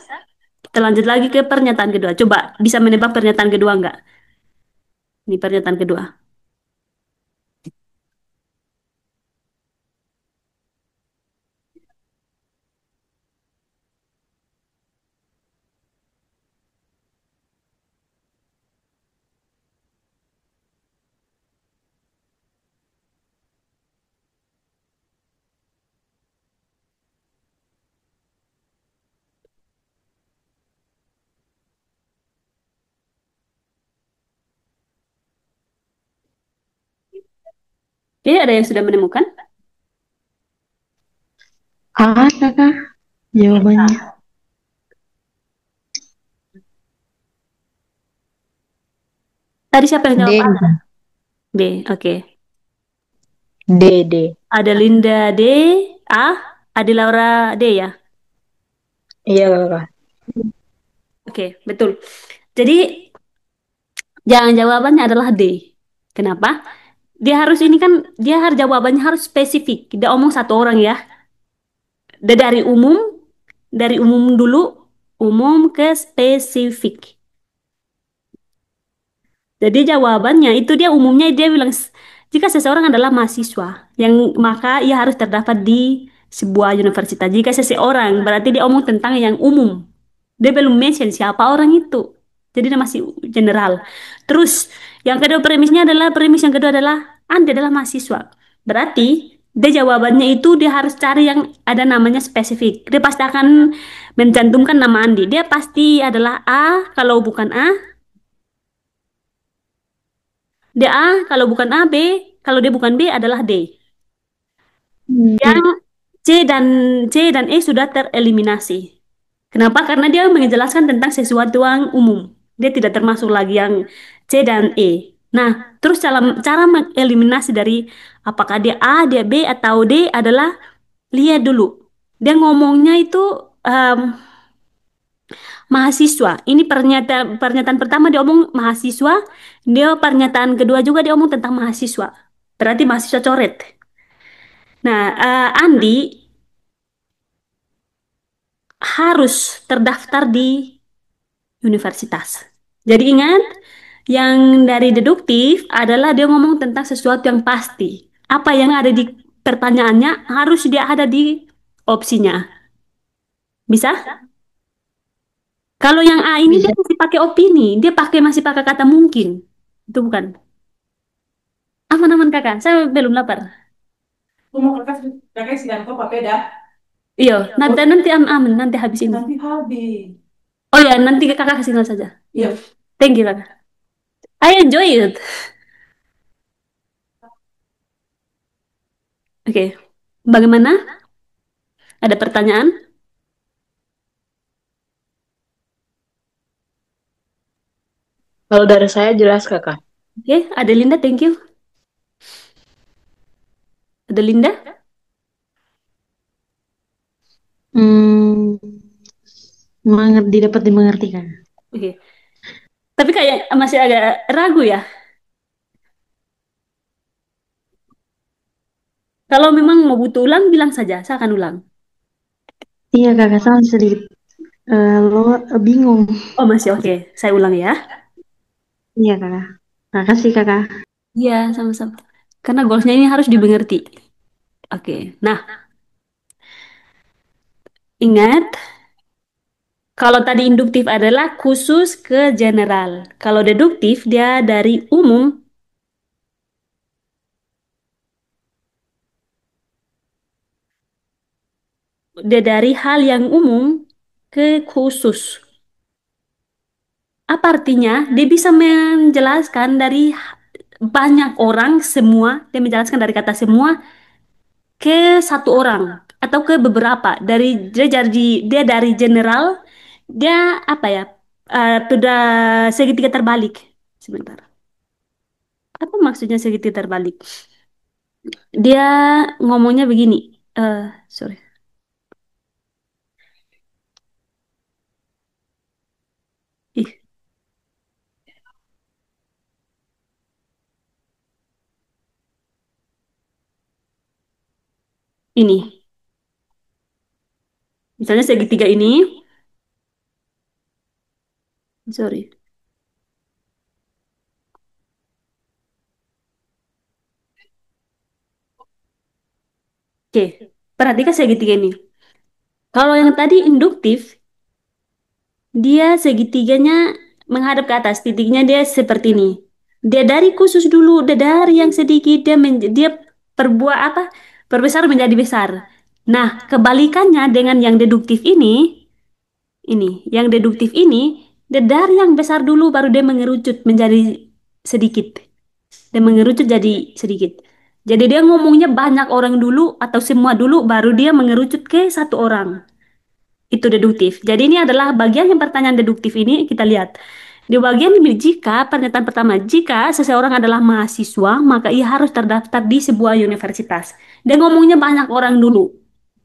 kita lanjut lagi ke pernyataan kedua. Coba bisa menebak pernyataan kedua nggak? Ini pernyataan kedua. Oke, ada yang sudah menemukan? A, Kakak, jawabannya. Tadi siapa yang D, jawab A? B, oke. D, D. Ada Linda D, A, ada Laura D ya? Iya, Kakak. Oke, betul. Jadi, jangan jawabannya adalah D. Kenapa? Dia harus ini kan, dia harus jawabannya harus spesifik. Dia omong satu orang ya. Dia dari umum dulu, umum ke spesifik. Jadi jawabannya itu dia umumnya dia bilang jika seseorang adalah mahasiswa yang maka ia harus terdapat di sebuah universitas. Jika seseorang berarti dia omong tentang yang umum. Dia belum mention siapa orang itu. Jadi dia masih general. Terus yang kedua premis yang kedua adalah Anda adalah mahasiswa. Berarti dia jawabannya itu dia harus cari yang ada namanya spesifik. Dia pasti akan mencantumkan nama Andi. Dia pasti adalah A, kalau bukan A, dia A, kalau bukan A, B, kalau dia bukan B adalah D. Yang Hmm, C dan E sudah tereliminasi. Kenapa? Karena dia menjelaskan tentang sesuatu yang umum. Dia tidak termasuk lagi yang C dan E. Nah, terus cara mengeliminasi dari apakah dia A, dia B, atau D adalah lihat dulu. Dia ngomongnya itu em, mahasiswa. Ini pernyataan pernyataan pertama dia omong mahasiswa, dia pernyataan kedua juga dia omong tentang mahasiswa. Berarti mahasiswa coret. Nah, Andi harus terdaftar di universitas. Jadi ingat, yang dari deduktif adalah dia ngomong tentang sesuatu yang pasti. Apa yang ada di pertanyaannya harus dia ada di opsinya. Bisa? Kalau yang A ini dia Bisa. masih pakai opini, dia masih pakai kata mungkin. Itu bukan. Aman-aman kakak, saya belum lapar. Aku mau kakak sedang kau papeda. Iya, nanti nanti aman, nanti habis ini. Nanti habis. Oh ya, nanti kakak kasih sinyal saja. Iya. Thank you kakak. I enjoy it. Oke, bagaimana? Ada pertanyaan? Kalau dari saya jelas, Kakak. Oke, ada Linda, thank you. Ada Linda? hmm, dapat dimengerti, Kak. Oke. Tapi kayak masih agak ragu ya. Kalau memang mau butuh ulang, bilang saja, saya akan ulang. Iya, Kakak, sama sedikit bingung. Oh, masih oke. Saya ulang ya. Iya, Kakak. Makasih, Kakak. Iya, sama-sama. Karena goalsnya ini harus dimengerti. Oke. Nah, ingat, kalau tadi induktif adalah khusus ke general. Kalau deduktif, dia dari umum, dia dari hal yang umum ke khusus. Apa artinya? Dia bisa menjelaskan dari banyak orang semua, dia menjelaskan dari kata semua ke satu orang atau ke beberapa. Dia dari general, dia apa ya? sudah segitiga terbalik. Sebentar. Apa maksudnya segitiga terbalik? Dia ngomongnya begini. Eh, sorry. Ih, ini. Misalnya segitiga ini. Sorry. Oke. Perhatikan segitiga ini. Kalau yang tadi induktif, dia segitiganya menghadap ke atas. Titiknya dia seperti ini. Dia dari khusus dulu, dia dari yang sedikit, dia perbuat apa? Perbesar menjadi besar. Nah, kebalikannya dengan yang deduktif ini, yang deduktif ini, dia dari yang besar dulu baru dia mengerucut menjadi sedikit. Dia mengerucut jadi sedikit. Jadi dia ngomongnya banyak orang dulu atau semua dulu baru dia mengerucut ke satu orang. Itu deduktif. Jadi ini adalah bagian yang pertanyaan deduktif ini kita lihat. Di bagian ini jika pernyataan pertama, jika seseorang adalah mahasiswa, maka ia harus terdaftar di sebuah universitas. Dia ngomongnya banyak orang dulu.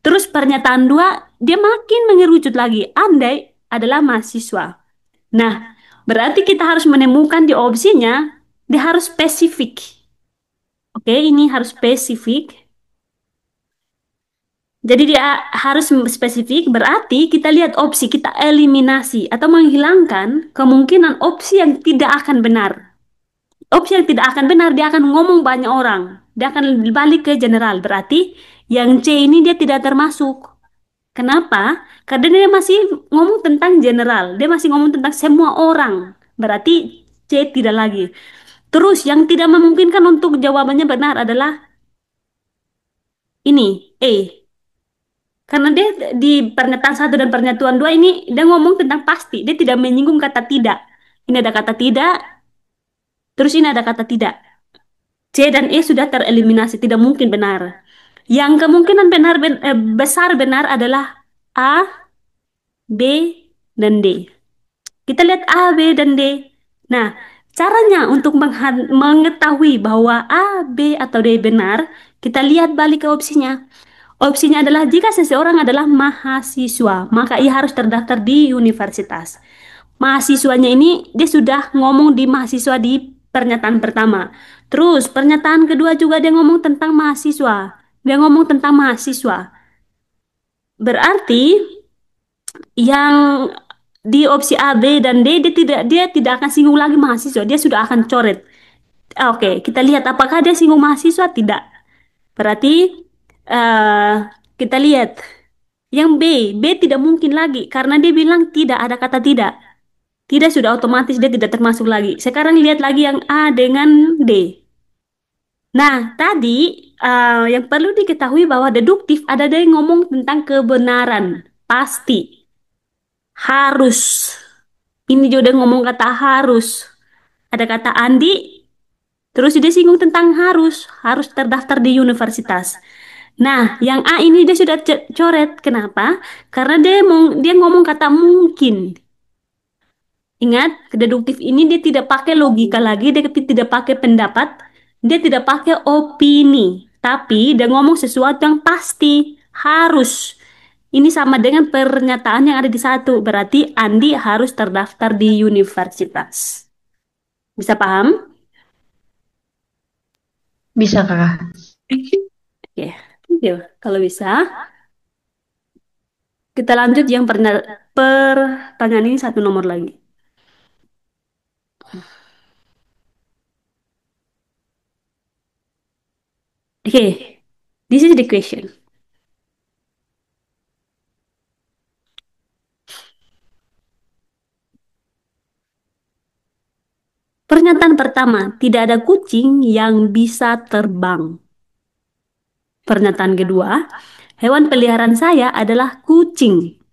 Terus pernyataan dua, dia makin mengerucut lagi. Andai adalah mahasiswa. Nah, berarti kita harus menemukan di opsinya, dia harus spesifik. Oke, ini harus spesifik. Jadi dia harus spesifik, berarti kita lihat opsi, kita eliminasi atau menghilangkan kemungkinan opsi yang tidak akan benar. Opsi yang tidak akan benar, dia akan ngomong banyak orang. Dia akan balik ke general, berarti yang C ini dia tidak termasuk. Kenapa? Karena dia masih ngomong tentang general, dia masih ngomong tentang semua orang. Berarti C tidak lagi. Terus yang tidak memungkinkan untuk jawabannya benar adalah ini, E. Karena dia di pernyataan satu dan pernyataan dua ini dia ngomong tentang pasti, dia tidak menyinggung kata tidak. Ini ada kata tidak, terus ini ada kata tidak. C dan E sudah tereliminasi, tidak mungkin benar. Yang kemungkinan besar benar adalah A, B, dan D. Kita lihat A, B, dan D. Nah, caranya untuk mengetahui bahwa A, B, atau D benar, kita lihat balik ke opsinya. Opsinya adalah jika seseorang adalah mahasiswa, maka ia harus terdaftar di universitas. Mahasiswanya ini dia sudah ngomong di mahasiswa di pernyataan pertama. Terus pernyataan kedua juga dia ngomong tentang mahasiswa. Dia ngomong tentang mahasiswa. Berarti yang di opsi A, B, dan D dia tidak akan singgung lagi mahasiswa. Dia sudah akan coret. Oke, kita lihat apakah dia singgung mahasiswa tidak. Berarti eh kita lihat yang B, B tidak mungkin lagi karena dia bilang tidak ada kata tidak. Tidak sudah otomatis dia tidak termasuk lagi. Sekarang lihat lagi yang A dengan D. Nah, tadi yang perlu diketahui bahwa deduktif ada yang ngomong tentang kebenaran. Pasti. Harus. Ini juga ngomong kata harus. Ada kata Andi, terus dia singgung tentang harus terdaftar di universitas. Nah, yang A ini dia sudah coret. Kenapa? Karena dia ngomong kata mungkin. Ingat, deduktif ini dia tidak pakai logika lagi, dia tidak pakai pendapat, dia tidak pakai opini, tapi dia ngomong sesuatu yang pasti, harus. Ini sama dengan pernyataan yang ada di satu, berarti Andi harus terdaftar di universitas. Bisa paham? Bisa, Kakak. Oke, yuk. Kalau bisa, kita lanjut yang pertanyaan ini satu nomor lagi. Oke, this is the question. Pernyataan pertama, tidak ada kucing yang bisa terbang. Pernyataan kedua, hewan peliharaan saya adalah kucing.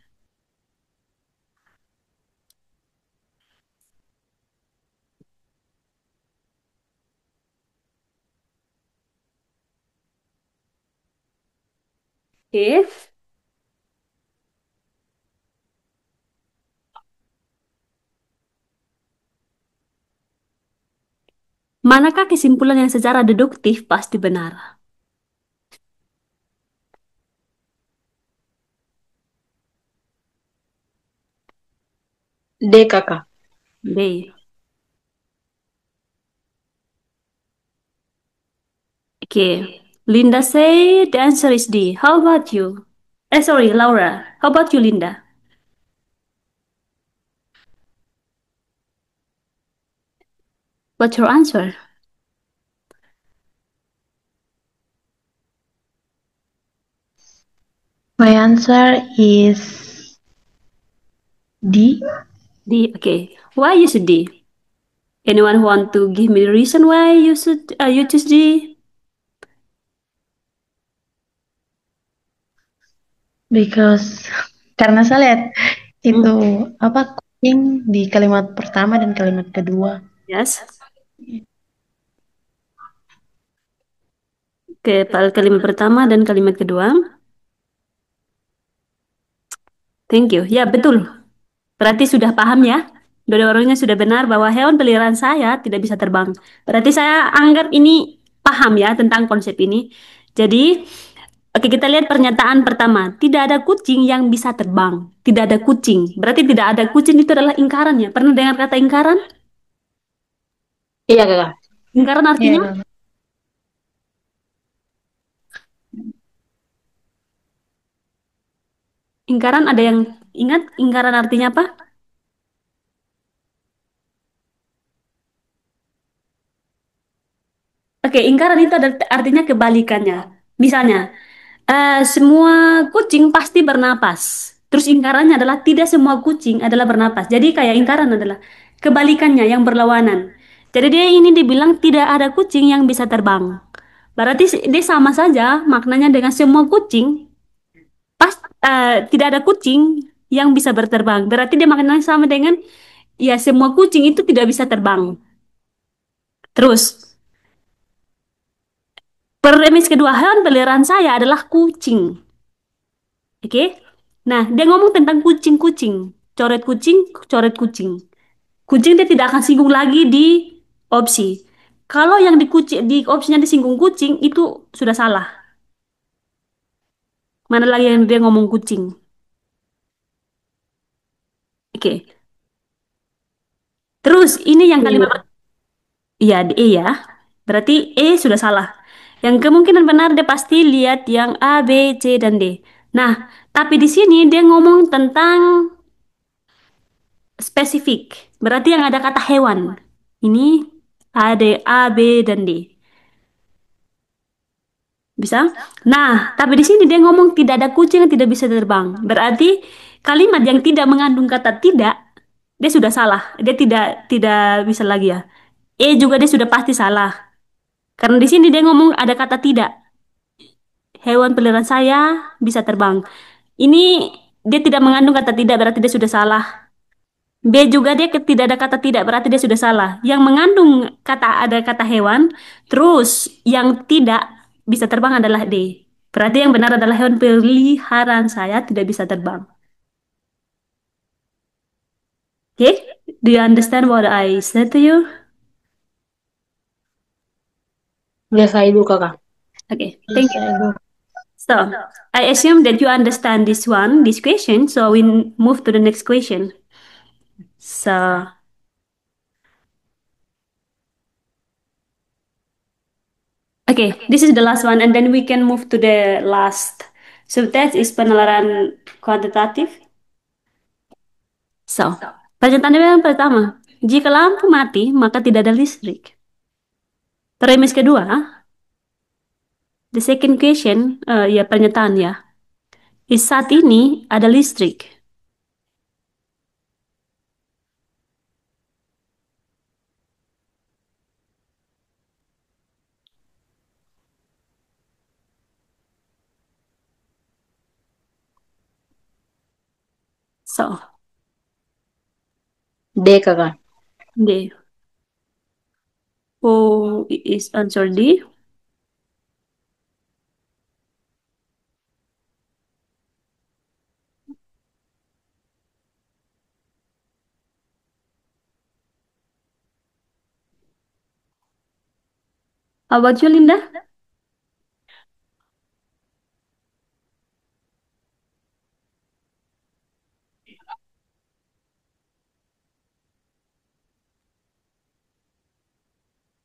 Oke, Manakah kesimpulan yang secara deduktif pasti benar? D, kakak. D. Okay. Linda say the answer is D. How about you? Sorry, Laura. How about you, Linda? What's your answer? My answer is D. D. Okay. Why you should D? Anyone want to give me the reason why you choose D? Because karena saya lihat Hmm. itu apa kucing di kalimat pertama dan kalimat kedua. Yes. Oke, kalimat pertama dan kalimat kedua. Thank you. Ya, betul. Berarti sudah paham ya? Dua-duanya sudah benar bahwa hewan peliharaan saya tidak bisa terbang. Berarti saya anggap ini paham ya tentang konsep ini. Jadi, oke kita lihat pernyataan pertama. Tidak ada kucing yang bisa terbang. Tidak ada kucing. Berarti tidak ada kucing itu adalah ingkaran ya. Pernah dengar kata ingkaran? Iya, kakak. Ingkaran Iya, artinya? Kakak. Ingkaran ada yang ingat ingkaran artinya apa? Oke, ingkaran itu ada artinya kebalikannya. Misalnya, semua kucing pasti bernapas. Terus ingkarannya adalah tidak semua kucing adalah bernapas. Jadi kayak ingkaran adalah kebalikannya yang berlawanan. Jadi dia ini dibilang tidak ada kucing yang bisa terbang. Berarti dia sama saja maknanya dengan semua kucing pas tidak ada kucing yang bisa berterbang. Berarti dia maknanya sama dengan ya semua kucing itu tidak bisa terbang. Terus premis kedua hewan peliharaan saya adalah kucing. Oke? Nah, dia ngomong tentang kucing-kucing. Coret kucing, coret kucing. Kucing dia tidak akan singgung lagi di opsi. Kalau yang di opsinya disinggung kucing itu sudah salah. Mana lagi yang dia ngomong kucing? Oke. Terus ini yang kalimat Iya. iya di E ya. Berarti E sudah salah. Yang kemungkinan benar dia pasti lihat yang A, B, C dan D. Nah, tapi di sini dia ngomong tentang spesifik. Berarti yang ada kata hewan. Ini ada A, B, dan D. Bisa? Nah, tapi di sini dia ngomong tidak ada kucing yang tidak bisa terbang. Berarti kalimat yang tidak mengandung kata tidak, dia sudah salah. Dia tidak bisa lagi ya. E juga dia sudah pasti salah. Karena di sini dia ngomong ada kata tidak. Hewan peliharaan saya bisa terbang. Ini dia tidak mengandung kata tidak berarti dia sudah salah. B juga dia tidak ada kata tidak berarti dia sudah salah. Yang mengandung kata ada kata hewan, terus yang tidak bisa terbang adalah D. Berarti yang benar adalah hewan peliharaan saya tidak bisa terbang. Okay? Do you understand what I said to you? Yes, I do, kakak. Okay, thank Yes, you. I do. So, I assume that you understand this question. So we move to the next question. So, okay, this is the last one, and then we can move to the last. So that is penalaran kuantitatif. So, pernyataan yang pertama, jika lampu mati, maka tidak ada listrik. Premis kedua, the second question, ya pernyataan ya, is saat ini ada listrik. So, D, kakak. D. Who is answer D? How about you, Linda?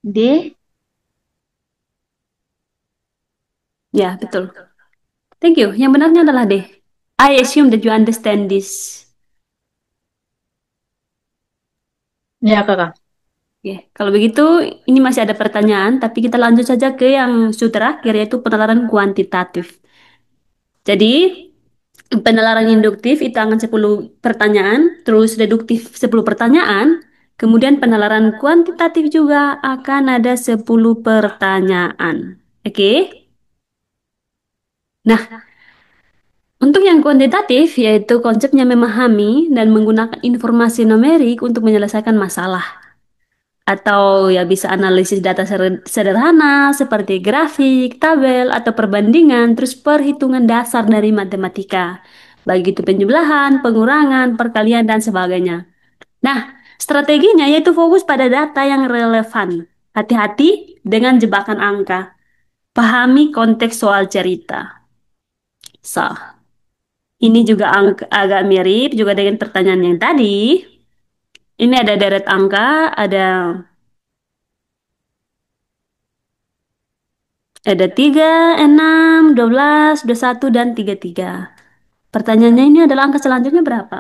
D. Ya, betul. Thank you. Yang benarnya adalah D. I assume that you understand this. Ya, Kakak. Oke, kalau begitu ini masih ada pertanyaan, tapi kita lanjut saja ke yang sudah terakhir, yaitu penalaran kuantitatif. Jadi, penalaran induktif itu akan 10 pertanyaan, terus deduktif 10 pertanyaan, kemudian penalaran kuantitatif juga akan ada 10 pertanyaan. Oke? Nah, untuk yang kuantitatif, yaitu konsepnya memahami dan menggunakan informasi numerik untuk menyelesaikan masalah. Atau ya bisa analisis data sederhana seperti grafik, tabel, atau perbandingan, terus perhitungan dasar dari matematika. Baik itu penjumlahan, pengurangan, perkalian, dan sebagainya. Nah, strateginya yaitu fokus pada data yang relevan. Hati-hati dengan jebakan angka. Pahami konteks soal cerita. So, ini juga agak mirip juga dengan pertanyaan yang tadi. Ini ada deret angka, ada 3, 6, 12, 21, dan 33. Pertanyaannya ini adalah angka selanjutnya berapa?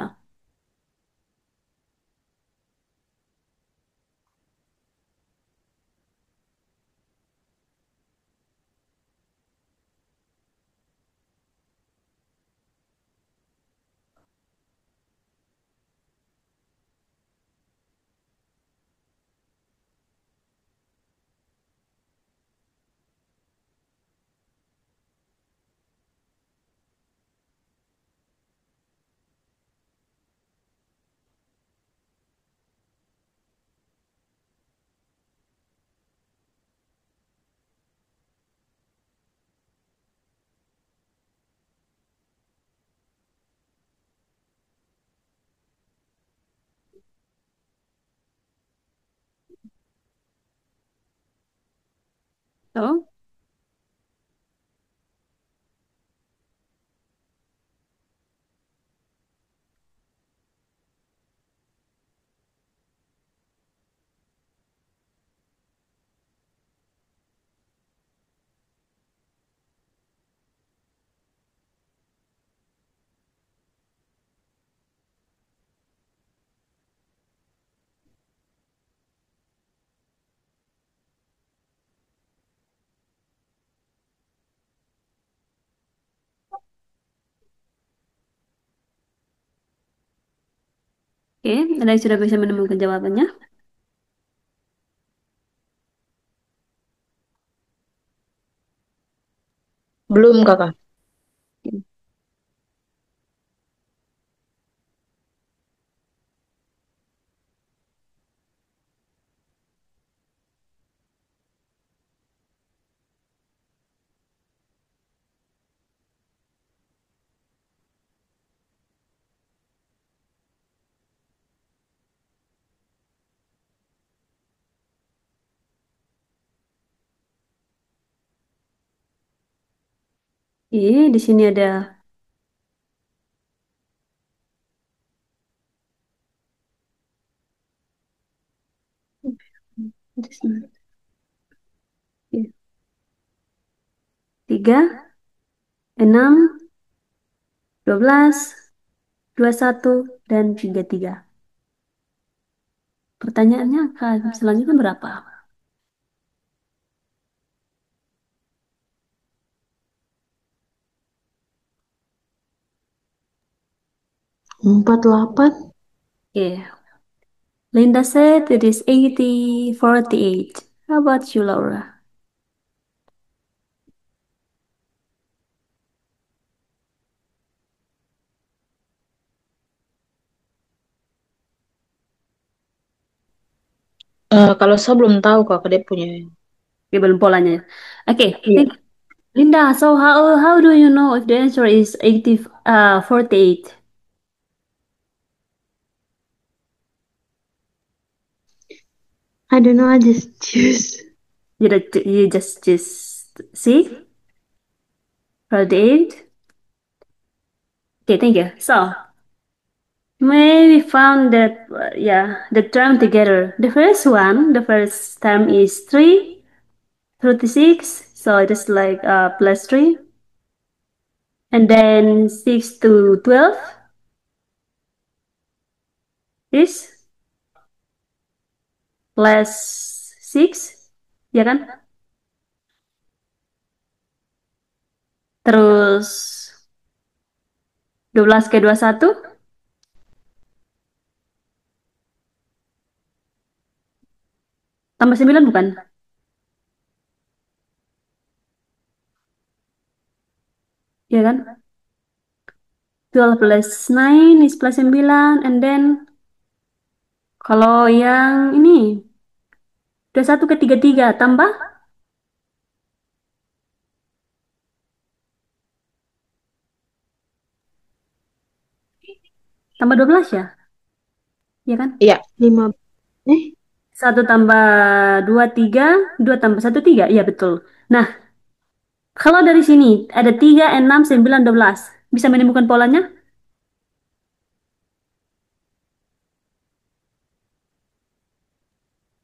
Oh, oke. Ada yang sudah bisa menemukan jawabannya? Belum, Kakak. Oke. Di sini ada Oke. 3, 6, 12, 21, dan 33. Pertanyaannya akan selanjutnya berapa? 48. Oke. Linda said it is 80, 48. How about you, Laura? Kalau saya belum tahu, Kakak, dia punya. Oke, belum polanya ya. Oke, Iya. Linda, so how do you know if the answer is 80, 48? I don't know, I just choose. You just see, roll the 8. Okay, thank you. So, we found that, yeah, the term together. The first term is 3 36, so it is like plus 3. And then 6 to 12 is plus 6, ya kan? Terus 12 ke 21 tambah 9 bukan? Ya kan? 12 plus 9 is plus 9. And then kalau yang ini 21 ke 33 tambah tambah 12 ya? Ya kan? Iya, 5, eh, 1 tambah 2 3, 2 tambah 1 3. Iya betul. Nah, kalau dari sini ada 3, 6, 9, 12. Bisa menemukan polanya?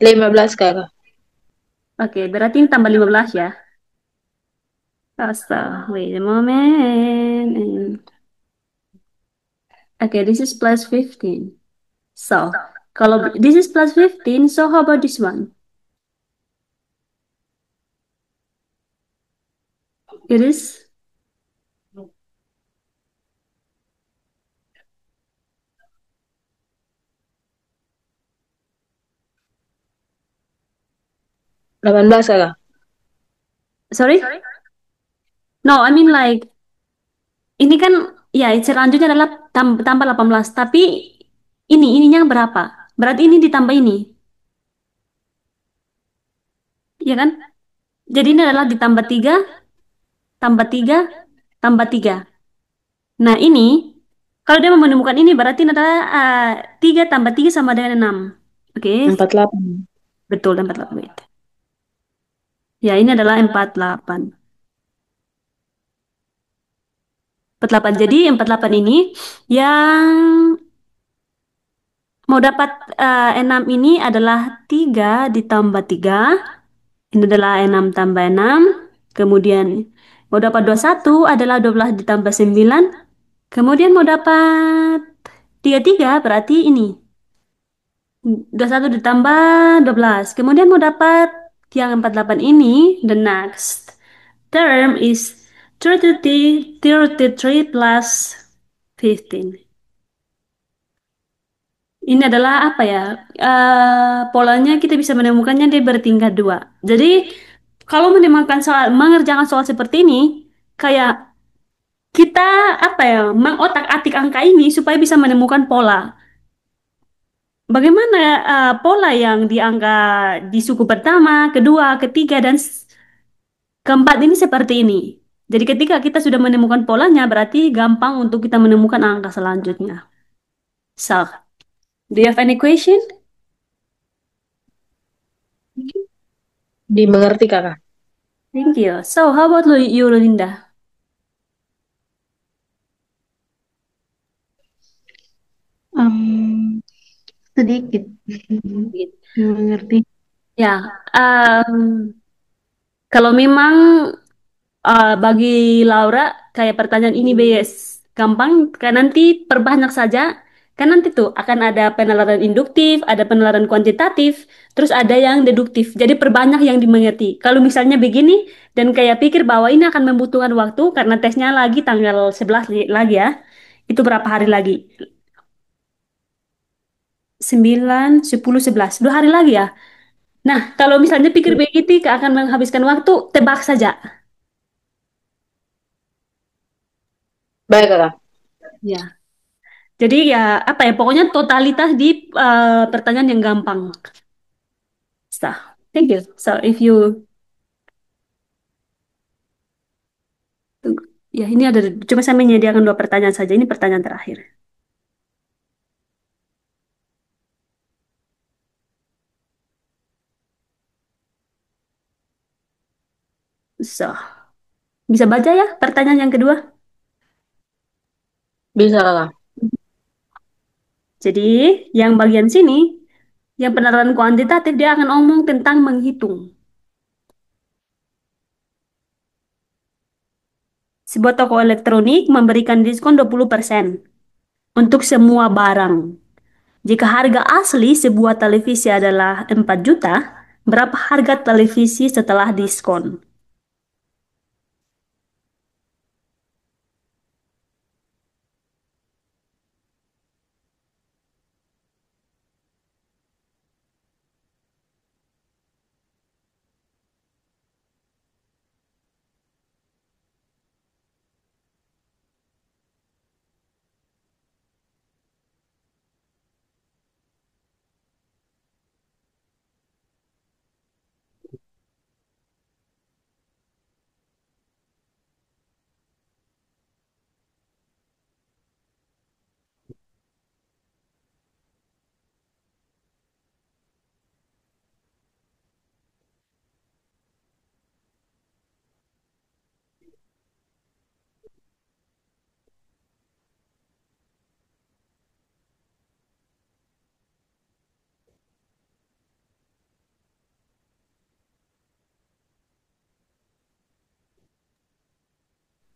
15 kakak. Oke, berarti ini tambah 15 ya. Wait a moment. Okay, this is plus 15. So, kalau this is plus 15, so how about this one? It is 18 kakak. sorry? No, I mean like ini kan ya selanjutnya adalah tambah 18, tapi ininya berapa? Berarti ini ditambah ini, ya kan? Jadi ini adalah ditambah 3, tambah 3, tambah 3. Nah, ini kalau dia mau menemukan ini berarti ini adalah 3 tambah 3 sama dengan 6. Oke, 48. betul 48. Wait. Ya, ini adalah 48. 48. Jadi 48 ini yang mau dapat 6 ini adalah 3 ditambah 3. Ini adalah 6 tambah 6. Kemudian mau dapat 21 adalah 12 ditambah 9. Kemudian mau dapat 33 berarti ini. 21 ditambah 12. Kemudian mau dapat yang 48 ini, the next term is 33 plus 15. Ini adalah apa ya? Polanya kita bisa menemukannya dia bertingkat dua. Jadi kalau menemukan soal, mengerjakan soal seperti ini, kayak kita apa ya, mengotak-atik angka ini supaya bisa menemukan pola. Bagaimana pola yang di angka di suku pertama, kedua, ketiga, dan keempat ini seperti ini. Jadi ketika kita sudah menemukan polanya, berarti gampang untuk kita menemukan angka selanjutnya. So, do you have any question? Dimengerti kakak. Thank you. So, how about you, Linda? em, sedikit mengerti. Ya, kalau memang bagi Laura kayak pertanyaan ini BS gampang, kan nanti perbanyak saja. Kan nanti tuh akan ada penalaran induktif, ada penalaran kuantitatif, terus ada yang deduktif. Jadi perbanyak yang dimengerti. Kalau misalnya begini dan kayak pikir bahwa ini akan membutuhkan waktu karena tesnya lagi tanggal 11 lagi ya. Itu berapa hari lagi? 9, 10, 11. 2 hari lagi ya. Nah, kalau misalnya pikir begitu akan menghabiskan waktu, tebak saja. Baik kakak. Ya. Jadi ya apa ya pokoknya totalitas di pertanyaan yang gampang. So, thank you. So if you ya ini ada cuma saya menyediakan 2 pertanyaan saja. Ini pertanyaan terakhir. So, bisa baca ya pertanyaan yang kedua? Bisa, Kakak. Jadi, yang bagian sini, yang penerapan kuantitatif, dia akan ngomong tentang menghitung. Sebuah toko elektronik memberikan diskon 20% untuk semua barang. Jika harga asli sebuah televisi adalah 4 juta, berapa harga televisi setelah diskon?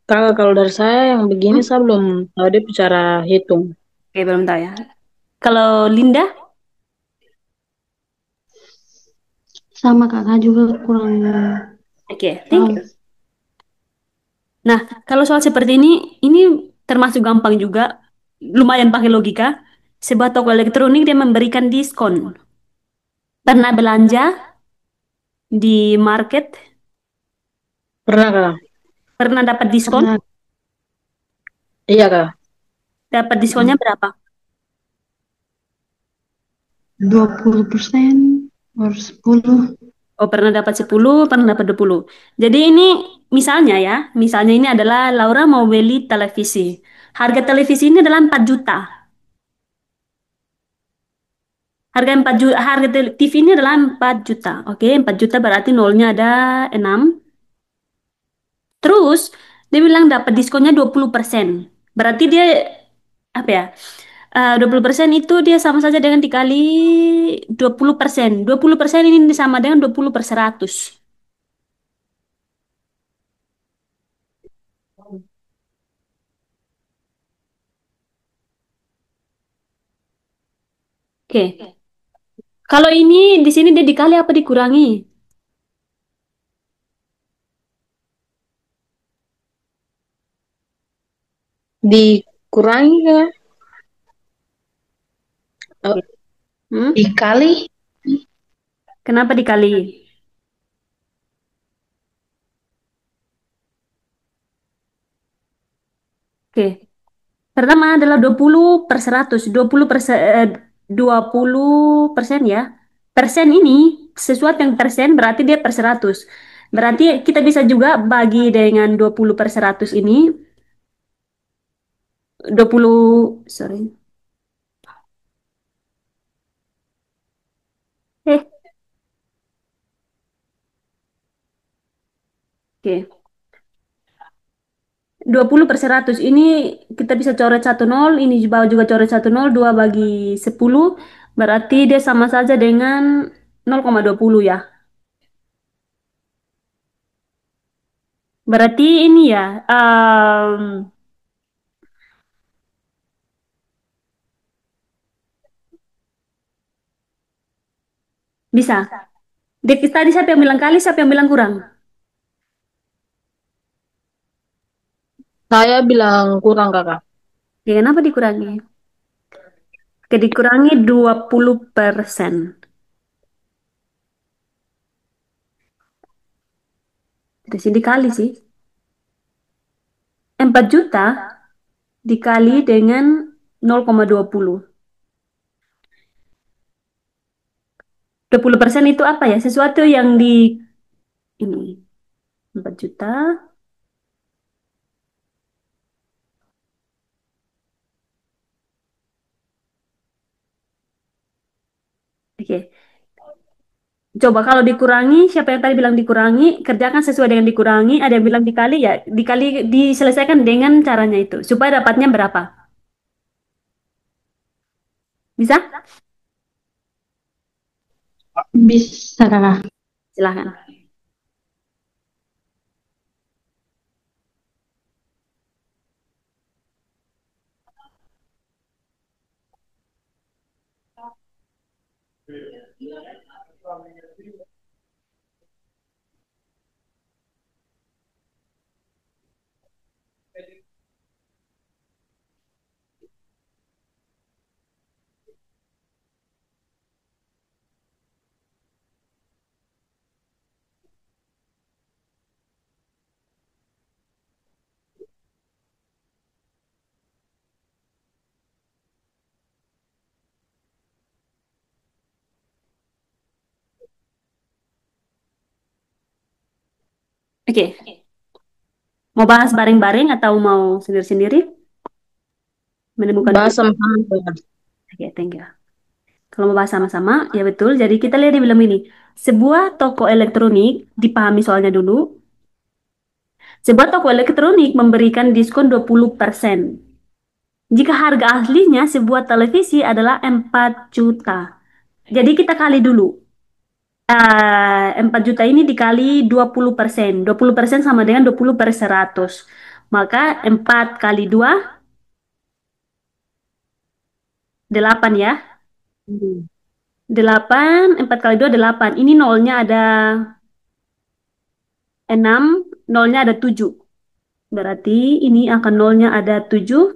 Kakak, kalau dari saya yang begini Hmm? saya belum tahu dia bicara hitung. Oke, belum tahu ya. Kalau Linda, Sama kakak juga kurang oke, thank you. tahu. Nah, kalau soal seperti ini termasuk gampang juga, lumayan pakai logika. Sebuah toko elektronik dia memberikan diskon. Pernah belanja di market, Pernah, Kakak? pernah dapat diskon, Pernah Iya, Kakak. dapat diskonnya berapa? 20% or 10. Oh, pernah dapat 10, pernah dapat 20. Jadi ini misalnya ini adalah Laura mau beli televisi. Harga televisi ini adalah 4 juta. Harga TV ini adalah 4 juta. Oke, 4 juta berarti nolnya ada 6. Terus dia bilang dapat diskonnya 20%. Berarti dia apa ya? 20% itu dia sama saja dengan dikali 20%. 20% ini sama dengan 20 per 100. Oke. Kalau ini di sini dia dikali apa dikurangi? Dikurangi, Kakak. Oh, Hmm? dikali. Kenapa dikali? Oke. Pertama adalah 20 per 100. 20% ya. Persen ini, sesuatu yang persen berarti dia per 100. Berarti kita bisa juga bagi dengan 20 per 100 ini. 20, sorry. Eh, oke. 20 per 100 ini kita bisa coret satu nol, ini juga juga coret satu nol, 2 bagi 10 berarti dia sama saja dengan 0,20 ya. Berarti ini ya, bisa. Tadi siapa yang bilang kali, siapa yang bilang kurang? Saya bilang kurang, Kakak. Ya, kenapa dikurangi? Oke, dikurangi 20%. Di sini dikali sih. 4 juta dikali dengan 0,20. 20% itu apa ya? Sesuatu yang di ini 4 juta. Oke. Coba kalau dikurangi, siapa yang tadi bilang dikurangi, kerjakan sesuai dengan dikurangi, ada yang bilang dikali, ya dikali, diselesaikan dengan caranya itu, supaya dapatnya berapa? Bisa? Bisa, Kakak. Silahkan. Oke, mau bahas bareng-bareng atau mau sendiri-sendiri? Menemukan Bahas titik. sama-sama, Kak. Oke, thank you. Kalau mau bahas sama-sama, ya betul. Jadi kita lihat di film ini. Sebuah toko elektronik, dipahami soalnya dulu. Sebuah toko elektronik memberikan diskon 20%. Jika harga aslinya sebuah televisi adalah 4 juta. Jadi kita kali dulu. 4 juta ini dikali 20%. 20% sama dengan 20 per 100. Maka 4 kali 2, 8 ya. Hmm. 8, 4 kali 2, 8. Ini nolnya ada 6, nolnya ada 7. Berarti ini akan nolnya ada 7.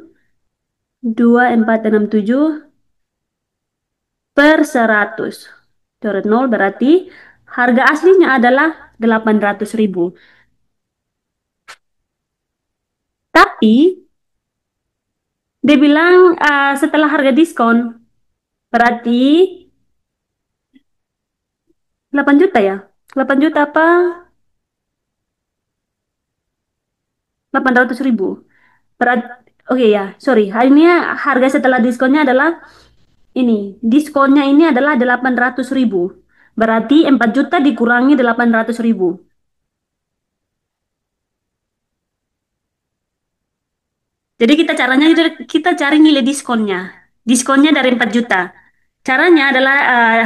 2, 4, 6, 7 per 100. Coret 0 berarti harga aslinya adalah 800.000. Tapi dia bilang setelah harga diskon, berarti 8 juta ya. 8 juta apa? 800.000. Berarti, oke ya, sorry. Ini harga setelah diskonnya adalah ini. Diskonnya ini adalah 800.000. Berarti 4 juta dikurangi 800.000. Jadi kita cari nilai diskonnya. Diskonnya dari 4 juta. Caranya adalah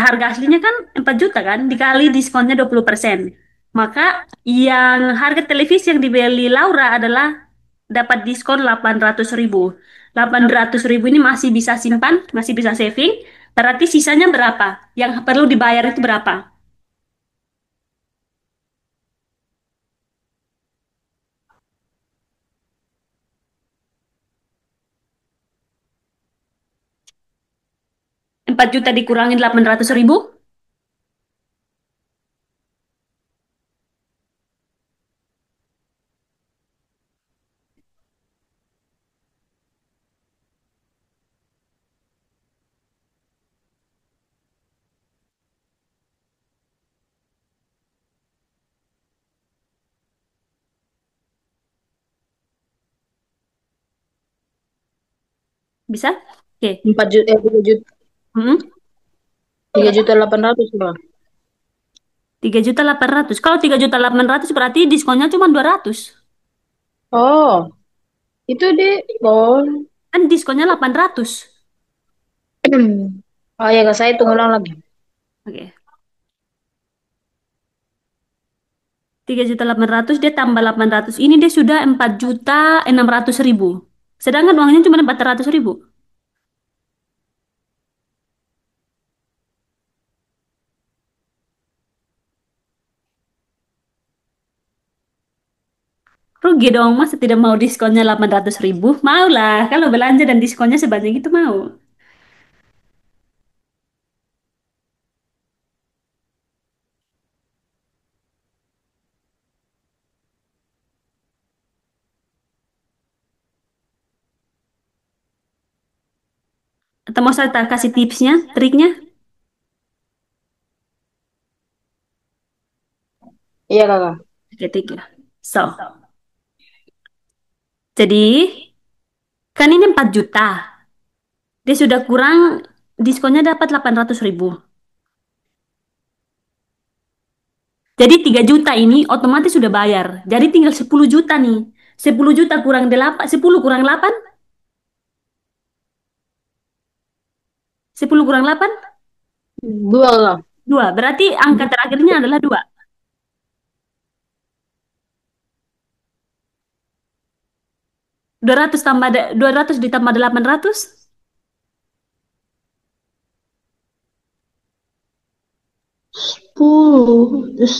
harga aslinya kan 4 juta kan, dikali diskonnya 20%. Maka yang harga televisi yang dibeli Laura adalah dapat diskon 800.000. 800.000 ini masih bisa simpan, masih bisa saving. Berarti sisanya berapa? Yang perlu dibayar itu berapa? 4 juta dikurangi 800.000? Bisa? Oke. 4 juta, 3 juta, Hmm? 3.800.000, Kak. 3.800.000. Kalau 3.800.000 berarti diskonnya cuma 200. Oh, itu deh. Oh. Kan diskonnya 800. Oh ya, Kak, saya tunggu ulang lagi. Oke. 3.800.000 dia tambah 800. Ini dia sudah 4.600.000. Sedangkan uangnya cuma 400.000. Rugi dong, masa tidak mau diskonnya 800.000? Mau lah, kalau belanja dan diskonnya sebanyak itu mau. Atau mau saya kasih tipsnya, triknya? Iya, Kakak. Oke, trik ya. So, jadi kan ini 4 juta. Dia sudah kurang, diskonnya dapat 800.000. Jadi 3 juta ini otomatis sudah bayar. Jadi tinggal 10 juta nih. 10 juta kurang 8, 10 kurang 8, 10 kurang 8, Dua lah. 2. Berarti angka terakhirnya adalah 2. 200 tambah 200 ditambah 800. 10. Terus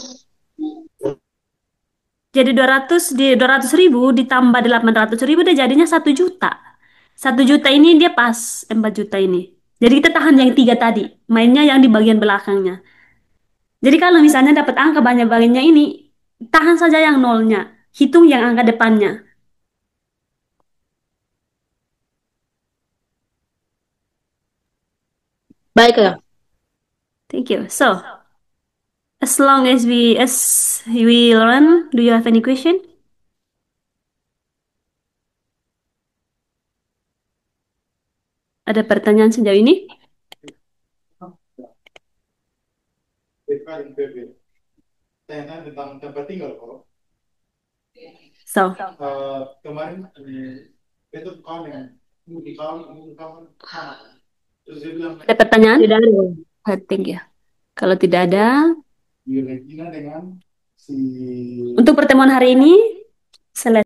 Jadi 200 ribu ditambah 800 ribu udah jadinya 1 juta. 1 juta ini dia pas 4 juta ini. Jadi kita tahan yang 3 tadi. Mainnya yang di bagian belakangnya. Jadi kalau misalnya dapat angka banyak-banyaknya ini, tahan saja yang nolnya. Hitung yang angka depannya. Baiklah. Thank you. So, as long as we learn, do you have any question? Ada pertanyaan sejauh ini? Tentang tempat tinggal kok. So, Kemarin itu kawan yang di kawan terus dia bilang ada pertanyaan? Tidak ada. Thank you. Kalau tidak ada, di Regina dengan si untuk pertemuan hari ini selesai.